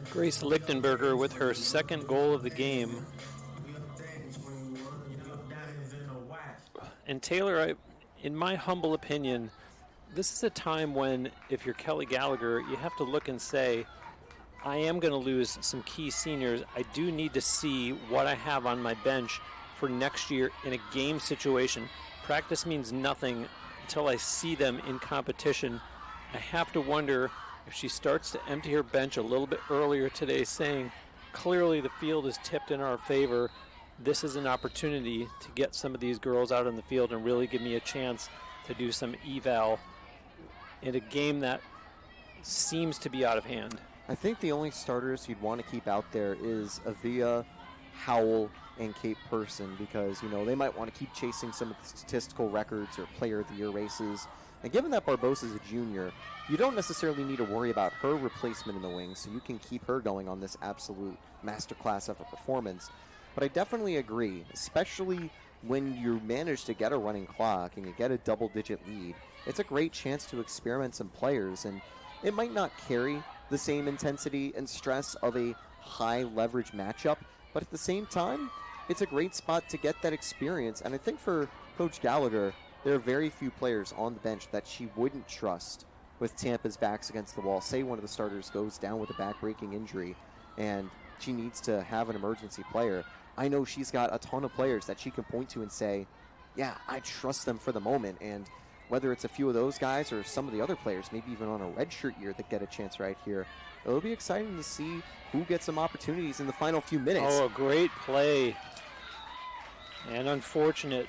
Grace Lichtenberger with her second goal of the game. And Taylor, in my humble opinion, this is a time when, if you're Kelly Gallagher, you have to look and say, I am going to lose some key seniors. I do need to see what I have on my bench for next year in a game situation. Practice means nothing until I see them in competition. I have to wonder if she starts to empty her bench a little bit earlier today, saying, clearly the field is tipped in our favor. This is an opportunity to get some of these girls out on the field and really give me a chance to do some eval in a game that seems to be out of hand. I think the only starters you'd want to keep out there is Avia, Howell, and Kate Person, because, you know, they might want to keep chasing some of the statistical records or player of the year races. And given that Barbosa is a junior, you don't necessarily need to worry about her replacement in the wings, so you can keep her going on this absolute masterclass of a performance. But I definitely agree, especially when you manage to get a running clock and you get a double-digit lead. It's a great chance to experiment some players, and it might not carry the same intensity and stress of a high-leverage matchup, but at the same time, it's a great spot to get that experience. And I think for Coach Gallagher, there are very few players on the bench that she wouldn't trust with Tampa's backs against the wall. Say one of the starters goes down with a back-breaking injury and she needs to have an emergency player. I know she's got a ton of players that she can point to and say, yeah, I trust them for the moment. And whether it's a few of those guys or some of the other players, maybe even on a redshirt year, that get a chance right here, it'll be exciting to see who gets some opportunities in the final few minutes. Oh, a great play. And unfortunate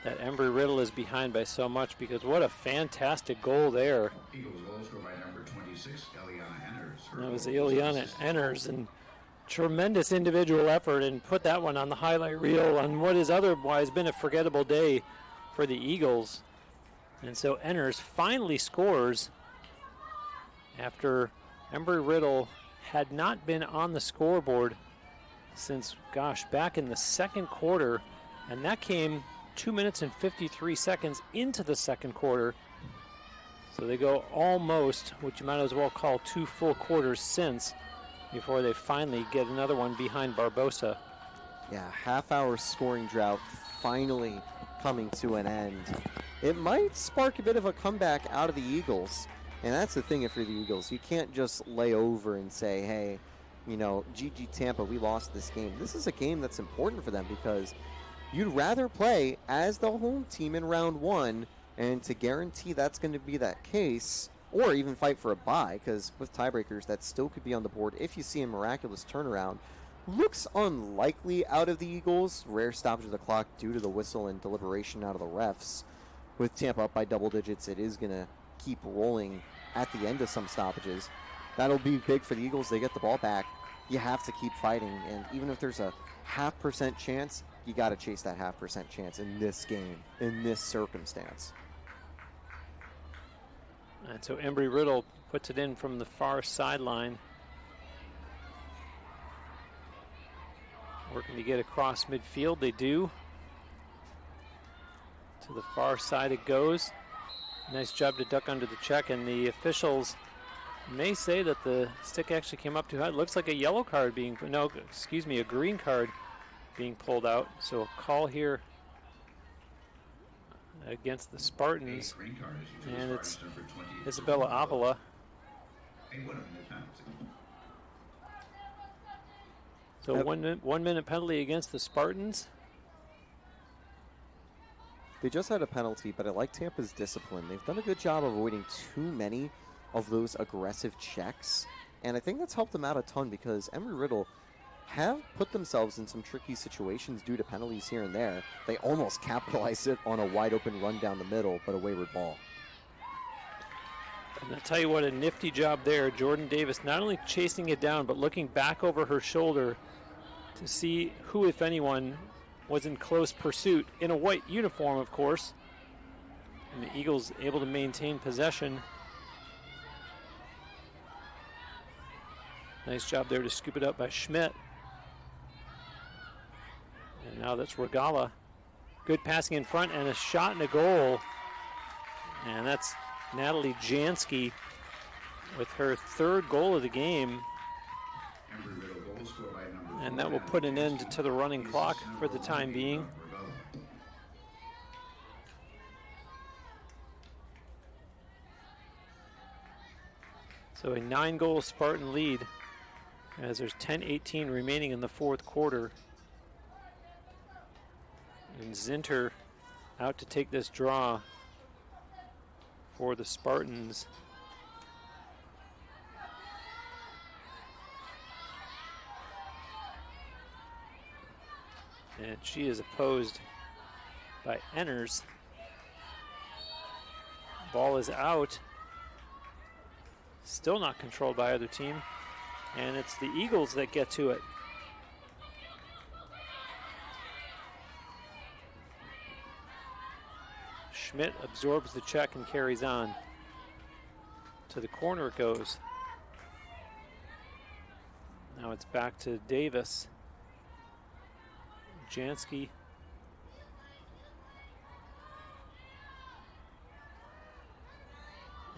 that Embry Riddle is behind by so much, because what a fantastic goal there. Eagles goal scored by number 26, Eliana Enners. That was Eliana Enners, and tremendous individual effort, and put that one on the highlight reel on what has otherwise been a forgettable day for the Eagles. And so Enners finally scores after Embry Riddle had not been on the scoreboard since, back in the second quarter, and that came 2 minutes and 53 seconds into the second quarter. So they go almost, which you might as well call 2 full quarters since, before they finally get another one behind Barbosa. Yeah, half-hour scoring drought finally coming to an end. It might spark a bit of a comeback out of the Eagles. And that's the thing if you're the Eagles. You can't just lay over and say, hey, you know, GG Tampa, we lost this game. This is a game that's important for them because you'd rather play as the home team in round 1, and to guarantee that's going to be that case, or even fight for a bye, because with tiebreakers, that still could be on the board if you see a miraculous turnaround. Looks unlikely out of the Eagles. Rare stoppage of the clock due to the whistle and deliberation out of the refs. With Tampa up by double digits, it is going to keep rolling at the end of some stoppages. That'll be big for the Eagles. They get the ball back. You have to keep fighting, and even if there's a 0.5% chance, you got to chase that 0.5% chance in this game, in this circumstance. And so Embry Riddle puts it in from the far sideline. Working to get across midfield, they do. To the far side it goes. Nice job to duck under the check, and the officials may say that the stick actually came up too high. It looks like a yellow card being, no, excuse me, a green card being pulled out. So a call here against the Spartans, and it's Isabella Avila. So 1 minute penalty against the Spartans. They just had a penalty, but I like Tampa's discipline. They've done a good job avoiding too many of those aggressive checks, and I think that's helped them out a ton because Embry Riddle have put themselves in some tricky situations due to penalties here and there. They almost capitalized it on a wide open run down the middle, but a wayward ball. And I'll tell you what, a nifty job there. Jordan Davis not only chasing it down, but looking back over her shoulder to see who, if anyone, was in close pursuit. In a white uniform, of course. And the Eagles able to maintain possession. Nice job there to scoop it up by Schmidt. And now that's Regala. Good passing in front and a shot and a goal. And that's Natalie Jansky with her 3rd goal of the game. And that will put an end to the running clock for the time being. So a 9-goal Spartan lead as there's 10:18 remaining in the 4th quarter. And Zinter out to take this draw for the Spartans. And she is opposed by Enners. Ball is out. Still not controlled by either team. And it's the Eagles that get to it. Schmidt absorbs the check and carries on. To the corner it goes. Now it's back to Davis. Jansky.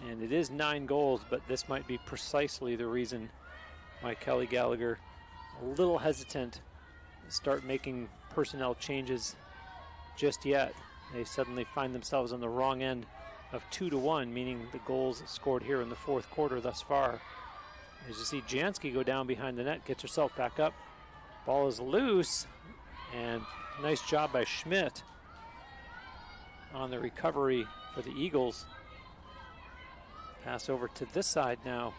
And it is 9 goals, but this might be precisely the reason why Kelly Gallagher a little hesitant to start making personnel changes just yet. They suddenly find themselves on the wrong end of 2-1, meaning the goals scored here in the 4th quarter thus far. As you see Jansky go down behind the net, gets herself back up. Ball is loose, and nice job by Schmidt on the recovery for the Eagles. Pass over to this side now.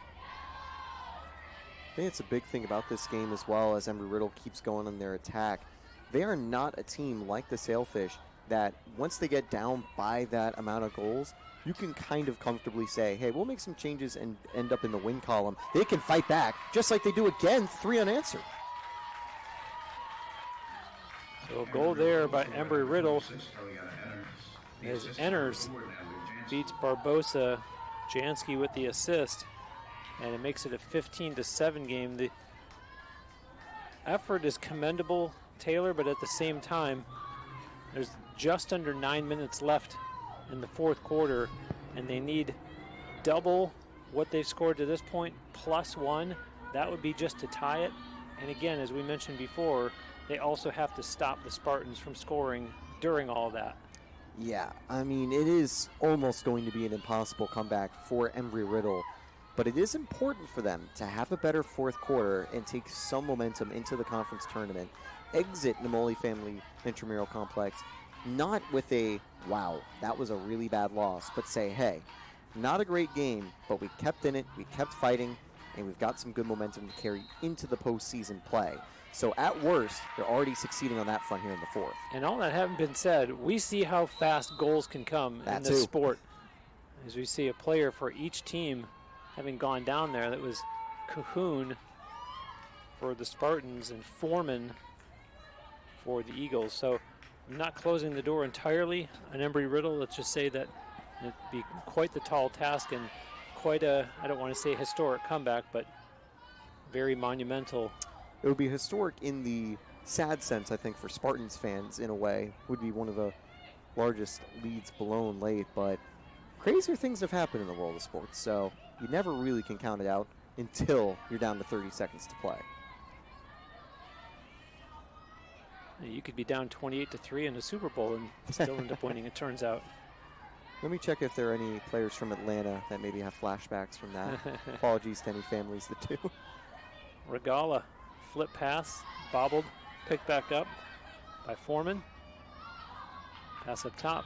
I think it's a big thing about this game as well as Embry Riddle keeps going on their attack. They are not a team like the Sailfish that once they get down by that amount of goals, you can kind of comfortably say, hey, we'll make some changes and end up in the win column. They can fight back, just like they do again, 3 unanswered. So a goal there by Embry Riddle as Enners beats Barbosa. Jansky with the assist, and it makes it a 15-7 game. The effort is commendable, Taylor, but at the same time, there's just under 9 minutes left in the 4th quarter, and they need double what they've scored to this point, +1. That would be just to tie it. And again, as we mentioned before, they also have to stop the Spartans from scoring during all that. Yeah, I mean, it is almost going to be an impossible comeback for Embry Riddle, but it is important for them to have a better fourth quarter and take some momentum into the conference tournament, exit Namoli Family Intramural Complex, not with a, wow, that was a really bad loss, but say, hey, not a great game, but we kept in it, we kept fighting, and we've got some good momentum to carry into the postseason play. So at worst, they're already succeeding on that front here in the fourth. And all that having been said, we see how fast goals can come in this sport. As we see a player for each team having gone down there. That was Cahoon for the Spartans and Foreman for the Eagles. So I'm not closing the door entirely on Embry Riddle. Let's just say that it'd be quite the tall task and quite a, I don't want to say historic comeback, but very monumental. It would be historic in the sad sense, I think, for Spartans fans in a way. Would be one of the largest leads blown late, but crazier things have happened in the world of sports, so you never really can count it out until you're down to 30 seconds to play. You could be down 28-3 in the Super Bowl and still end up winning, it turns out. Let me check if there are any players from Atlanta that maybe have flashbacks from that. Apologies to any families that do. Regala, flip pass, bobbled, picked back up by Foreman. Pass up top.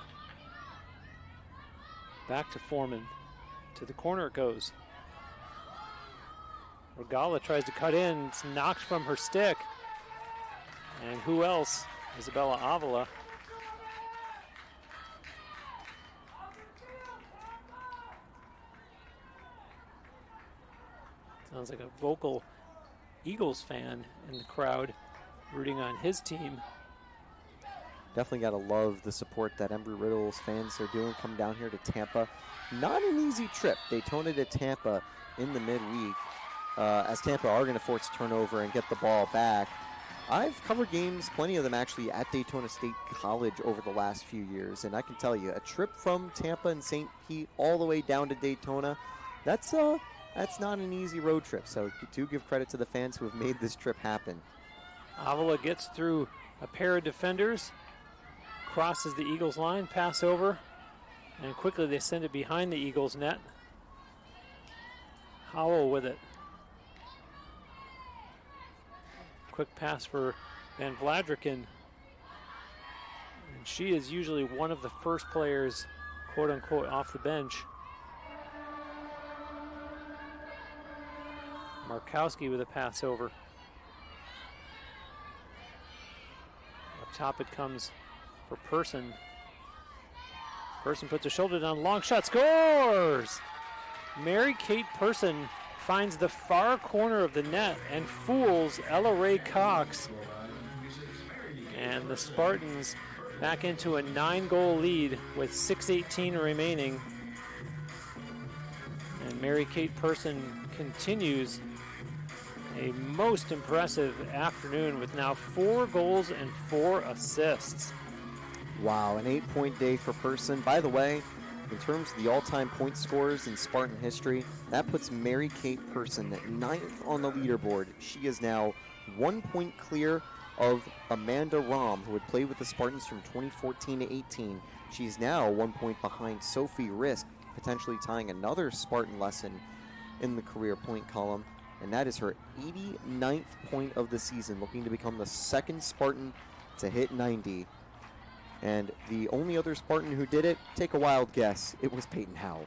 Back to Foreman. To the corner it goes. Regala tries to cut in. It's knocked from her stick. And who else? Isabella Avila. Sounds like a vocal Eagles fan in the crowd rooting on his team. Definitely got to love the support that Embry Riddle's fans are doing coming down here to Tampa. Not an easy trip. Daytona to Tampa in the midweek as Tampa are going to force a turnover and get the ball back. I've covered games, plenty of them actually, at Daytona State College over the last few years, and I can tell you, a trip from Tampa and St. Pete all the way down to Daytona, that's not an easy road trip, so do give credit to the fans who have made this trip happen. Avila gets through a pair of defenders, crosses the Eagles line, pass over, and quickly they send it behind the Eagles net. Howell with it. Quick pass for Van Vladriken. And she is usually one of the first players, quote unquote, off the bench. Markowski with a pass over. Up top it comes for Person. Person puts a shoulder down, long shot, scores! Mary Kate Person finds the far corner of the net and fools Ella Ray Cox. And the Spartans back into a 9-goal lead with 6:18 remaining. And Mary Kate Person continues a most impressive afternoon with now 4 goals and 4 assists. Wow, an 8-point day for Person. By the way, in terms of the all-time point scorers in Spartan history, that puts Mary Kate Person at 9th on the leaderboard. She is now 1 point clear of Amanda Rom, who had played with the Spartans from 2014 to 18. She's now 1 point behind Sophie Risk, potentially tying another Spartan lesson in the career point column. And that is her 89th point of the season, looking to become the second Spartan to hit 90. And the only other Spartan who did it, take a wild guess, it was Peyton Howell.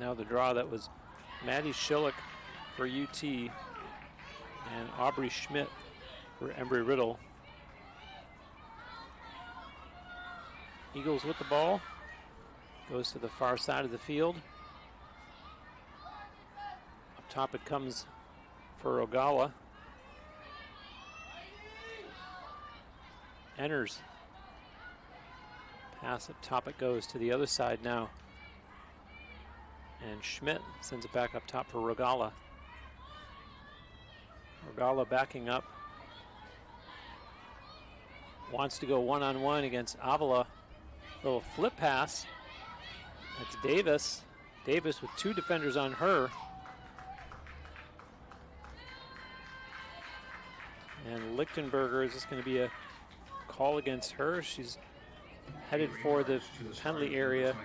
Now the draw, that was Maddie Schillick for UT and Aubrey Schmidt for Embry Riddle. Eagles with the ball. Goes to the far side of the field. Up top it comes for Ogawa. Enters. Pass up top it goes to the other side now. And Schmidt sends it back up top for Regala. Regala backing up. Wants to go one-on-one against Avila. Little flip pass. That's Davis. Davis with 2 defenders on her. And Lichtenberger, is this going to be a call against her? She's headed for the penalty area,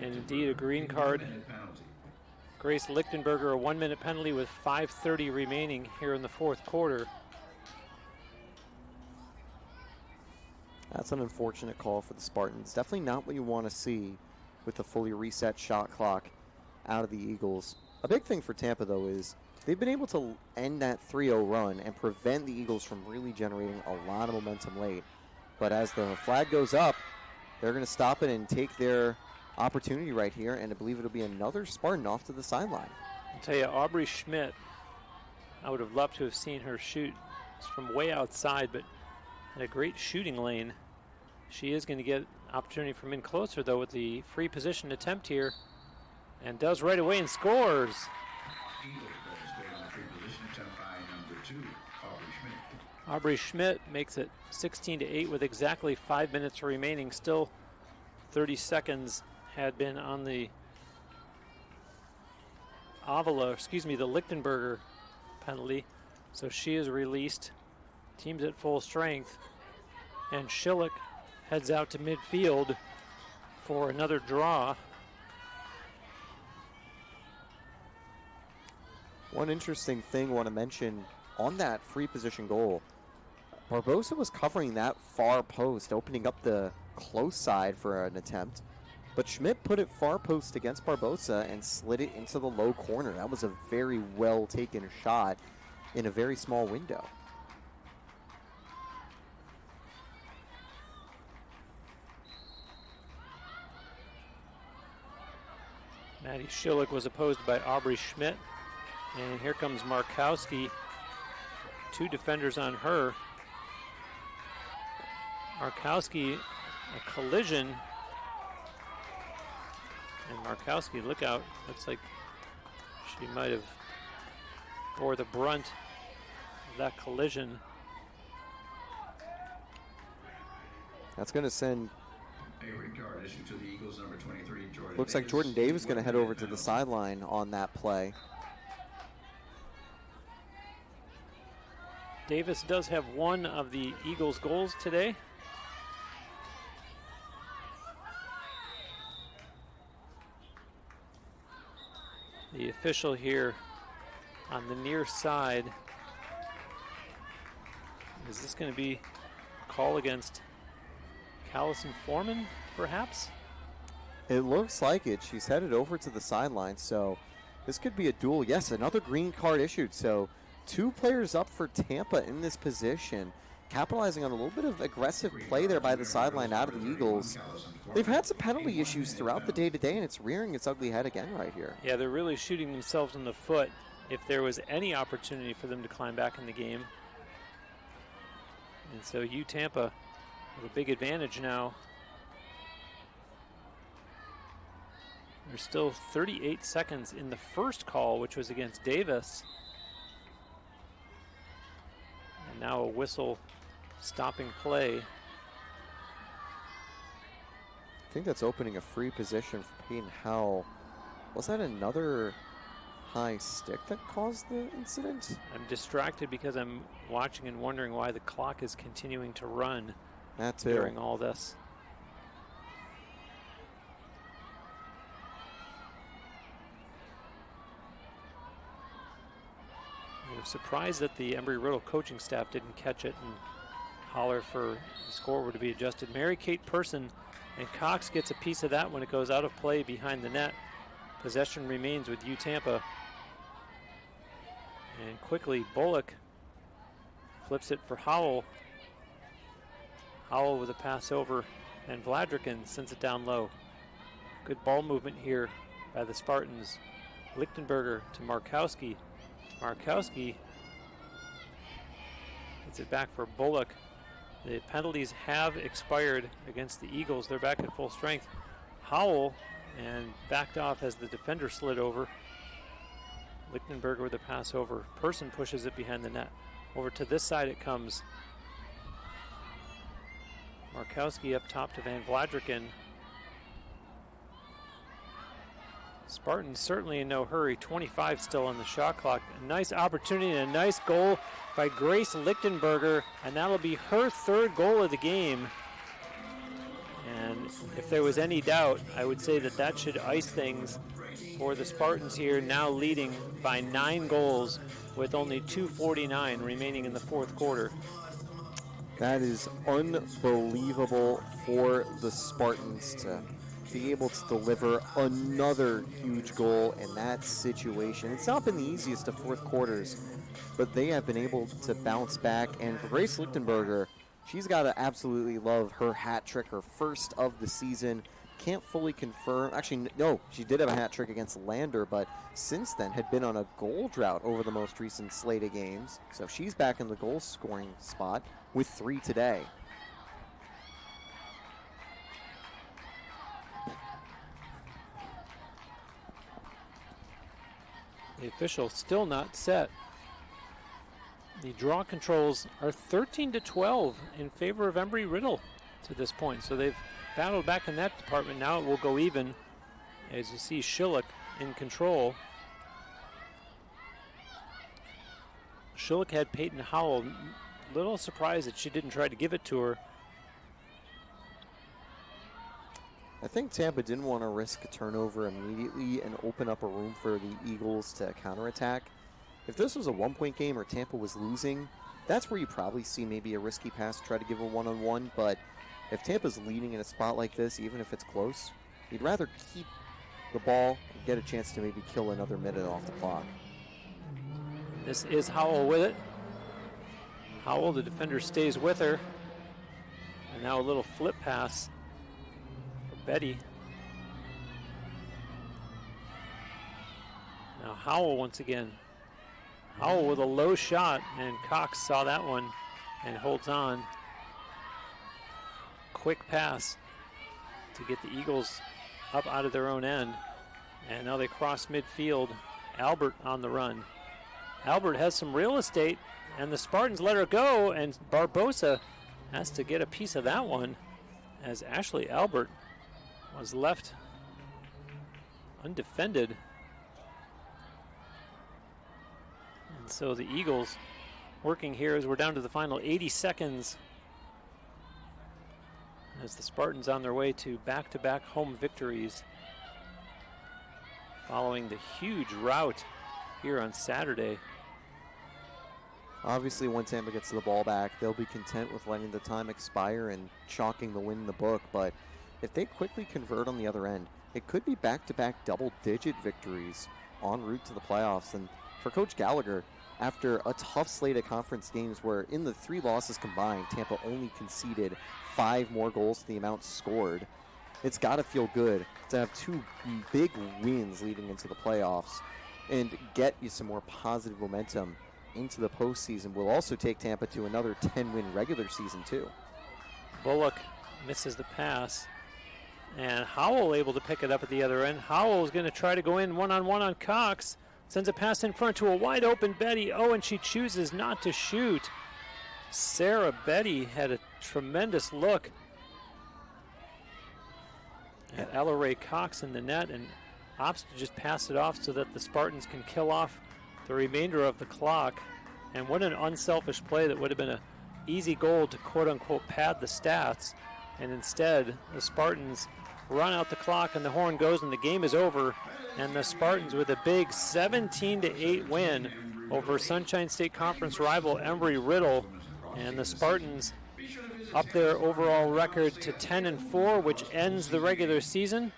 and indeed a green card. Grace Lichtenberger, a 1-minute penalty with 5:30 remaining here in the 4th quarter. That's an unfortunate call for the Spartans. Definitely not what you want to see with the fully reset shot clock out of the Eagles. A big thing for Tampa, though, is they've been able to end that 3-0 run and prevent the Eagles from really generating a lot of momentum late. But as the flag goes up, they're going to stop it and take their opportunity right here, and I believe it'll be another Spartan off to the sideline. I'll tell you, Aubrey Schmidt, I would have loved to have seen her shoot. It's from way outside, but had a great shooting lane. She is going to get opportunity from in closer, though, with the free position attempt here, and does right away and scores. Aubrey Schmidt makes it 16-8 with exactly 5 minutes remaining. Still 30 seconds had been on the the Lichtenberger penalty. So she is released. Team's at full strength. And Schillick heads out to midfield for another draw. One interesting thing I want to mention on that free position goal, Barbosa was covering that far post, opening up the close side for an attempt, but Schmidt put it far post against Barbosa and slid it into the low corner. That was a very well taken shot in a very small window. Maddie Schillick was opposed by Aubrey Schmidt. And here comes Markowski. 2 defenders on her. Markowski, a collision. And Markowski, look out. Looks like she might have bore the brunt of that collision. That's going to send... A red card issued to the Eagles, number 23, Jordan Looks like Jordan Davis is going to head over to the sideline on that play. Davis does have one of the Eagles' goals today. The official here on the near side. Is this going to be a call against Callison Foreman, perhaps? It looks like it. She's headed over to the sideline, so this could be a duel. Yes, another green card issued, so 2 players up for Tampa in this position, capitalizing on a little bit of aggressive play there by the sideline out of the Eagles. They've had some penalty issues throughout the day-to-day, and it's rearing its ugly head again right here. Yeah, they're really shooting themselves in the foot if there was any opportunity for them to climb back in the game. And so Tampa with a big advantage now. There's still 38 seconds in the first call, which was against Davis. And now a whistle stopping play. I think that's opening a free position for Peyton Howell. Was that another high stick that caused the incident? I'm distracted because I'm watching and wondering why the clock is continuing to run that too. During all this. I'm surprised that the Embry Riddle coaching staff didn't catch it and holler for the score to be adjusted. Mary Kate Person and Cox gets a piece of that when it goes out of play behind the net. Possession remains with Tampa. And quickly, Bullock flips it for Howell. Howell with a pass over, and Vladrikin sends it down low. Good ball movement here by the Spartans. Lichtenberger to Markowski. Markowski gets it back for Bullock. The penalties have expired against the Eagles. They're back at full strength. Howell and backed off as the defender slid over. Lichtenberger with a pass over. Person pushes it behind the net. Over to this side it comes. Markowski up top to Van Vladrikin. Spartans certainly in no hurry. 25 still on the shot clock. A nice opportunity and a nice goal by Grace Lichtenberger, and that'll be her third goal of the game. And if there was any doubt, I would say that that should ice things for the Spartans here, now leading by 9 goals with only 2:49 remaining in the fourth quarter. That is unbelievable for the Spartans to be able to deliver another huge goal in that situation. It's not been the easiest of fourth quarters, but they have been able to bounce back. And for Grace Lichtenberger, she's got to absolutely love her hat trick, her first of the season. Can't fully confirm. Actually, no, she did have a hat trick against Lander, but since then had been on a goal drought over the most recent slate of games. So she's back in the goal scoring spot with 3 today. The official still not set. The draw controls are 13-12 in favor of Embry Riddle to this point. So they've battled back in that department. Now it will go even as you see Schillick in control. Schillick had Peyton Howell. Little surprised that she didn't try to give it to her. I think Tampa didn't want to risk a turnover immediately and open up a room for the Eagles to counterattack. If this was a one-point game or Tampa was losing, that's where you probably see maybe a risky pass to try to give a one-on-one. But if Tampa's leading in a spot like this, even if it's close, you'd rather keep the ball and get a chance to maybe kill another minute off the clock. This is Howell with it. Howell, the defender, stays with her. And now a little flip pass for Betty. Now Howell once again. Howell with a low shot, and Cox saw that one and holds on. Quick pass to get the Eagles up out of their own end. And now they cross midfield. Albert on the run. Albert has some real estate, and the Spartans let her go, and Barbosa has to get a piece of that one as Ashley Albert was left undefended. And so the Eagles working here as we're down to the final 80 seconds as the Spartans on their way to back-to-back home victories following the huge rout here on Saturday. Obviously, when Tampa gets the ball back, they'll be content with letting the time expire and chalking the win in the book. But if they quickly convert on the other end, it could be back-to-back double-digit victories en route to the playoffs. And for Coach Gallagher, after a tough slate of conference games where in the 3 losses combined, Tampa only conceded 5 more goals to the amount scored, it's got to feel good to have 2 big wins leading into the playoffs and get you some more positive momentum into the postseason. Will also take Tampa to another 10-win regular season too. Bullock misses the pass, and Howell able to pick it up at the other end. Howell is going to try to go in one-on-one on Cox. Sends a pass in front to a wide open Betty. Oh, and she chooses not to shoot. Sarah Betty had a tremendous look at Ella Ray Cox in the net, and opts to just pass it off so that the Spartans can kill off the remainder of the clock. And what an unselfish play that would have been an easy goal to quote-unquote pad the stats. And instead, the Spartans run out the clock and the horn goes and the game is over. And the Spartans with a big 17-8 win over Sunshine State Conference rival Embry Riddle. And the Spartans up their overall record to 10-4, which ends the regular season,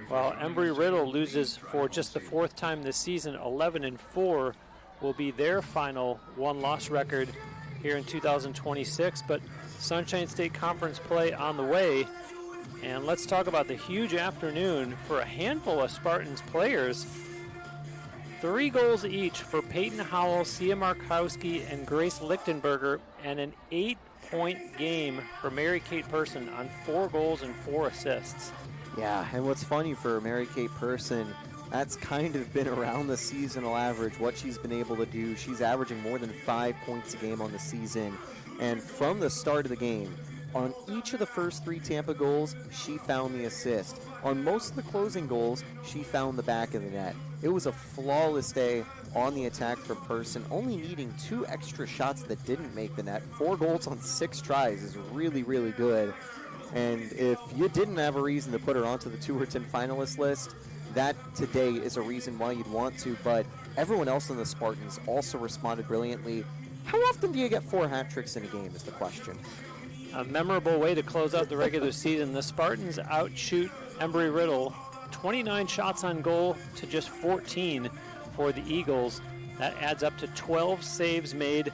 while Embry Riddle loses for just the 4th time this season. 11-4 will be their final one-loss record here in 2026. But Sunshine State Conference play on the way. And let's talk about the huge afternoon for a handful of Spartans players. 3 goals each for Peyton Howell, Sia Markowski, and Grace Lichtenberger, and an 8-point game for Mary Kate Person on 4 goals and 4 assists. Yeah, and what's funny for Mary Kate Person, that's kind of been around the seasonal average, what she's been able to do. She's averaging more than 5 points a game on the season. And from the start of the game, On each of the first 3 Tampa goals, she found the assist. On most of the closing goals, she found the back of the net. It was a flawless day on the attack for Person, only needing 2 extra shots that didn't make the net. 4 goals on 6 tries is really, really good. And if you didn't have a reason to put her onto the Tuerton finalist list, that today is a reason why you'd want to, but everyone else in the Spartans also responded brilliantly. How often do you get 4 hat tricks in a game is the question. A memorable way to close out the regular season. The Spartans outshoot Embry Riddle 29 shots on goal to just 14 for the Eagles. That adds up to 12 saves made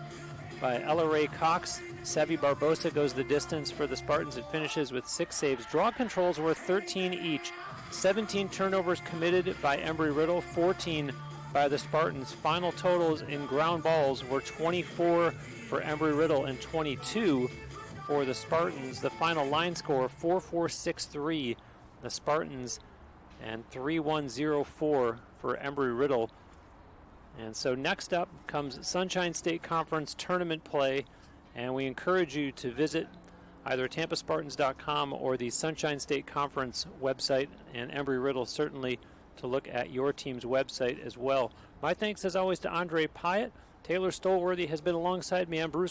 by Ella Ray Cox. Sevi Barbosa goes the distance for the Spartans and finishes with 6 saves. Draw controls were 13 each. 17 turnovers committed by Embry Riddle, 14 by the Spartans. Final totals in ground balls were 24 for Embry Riddle and 22 for the Spartans. The final line score 4-4-6-3 the Spartans and 3-1-0-4 for Embry Riddle. And so next up comes Sunshine State Conference tournament play, and we encourage you to visit either tampaspartans.com or the Sunshine State Conference website, and Embry Riddle certainly to look at your team's website as well. My thanks as always to Andre Pyatt. Taylor Stolworthy has been alongside me. I'm Bruce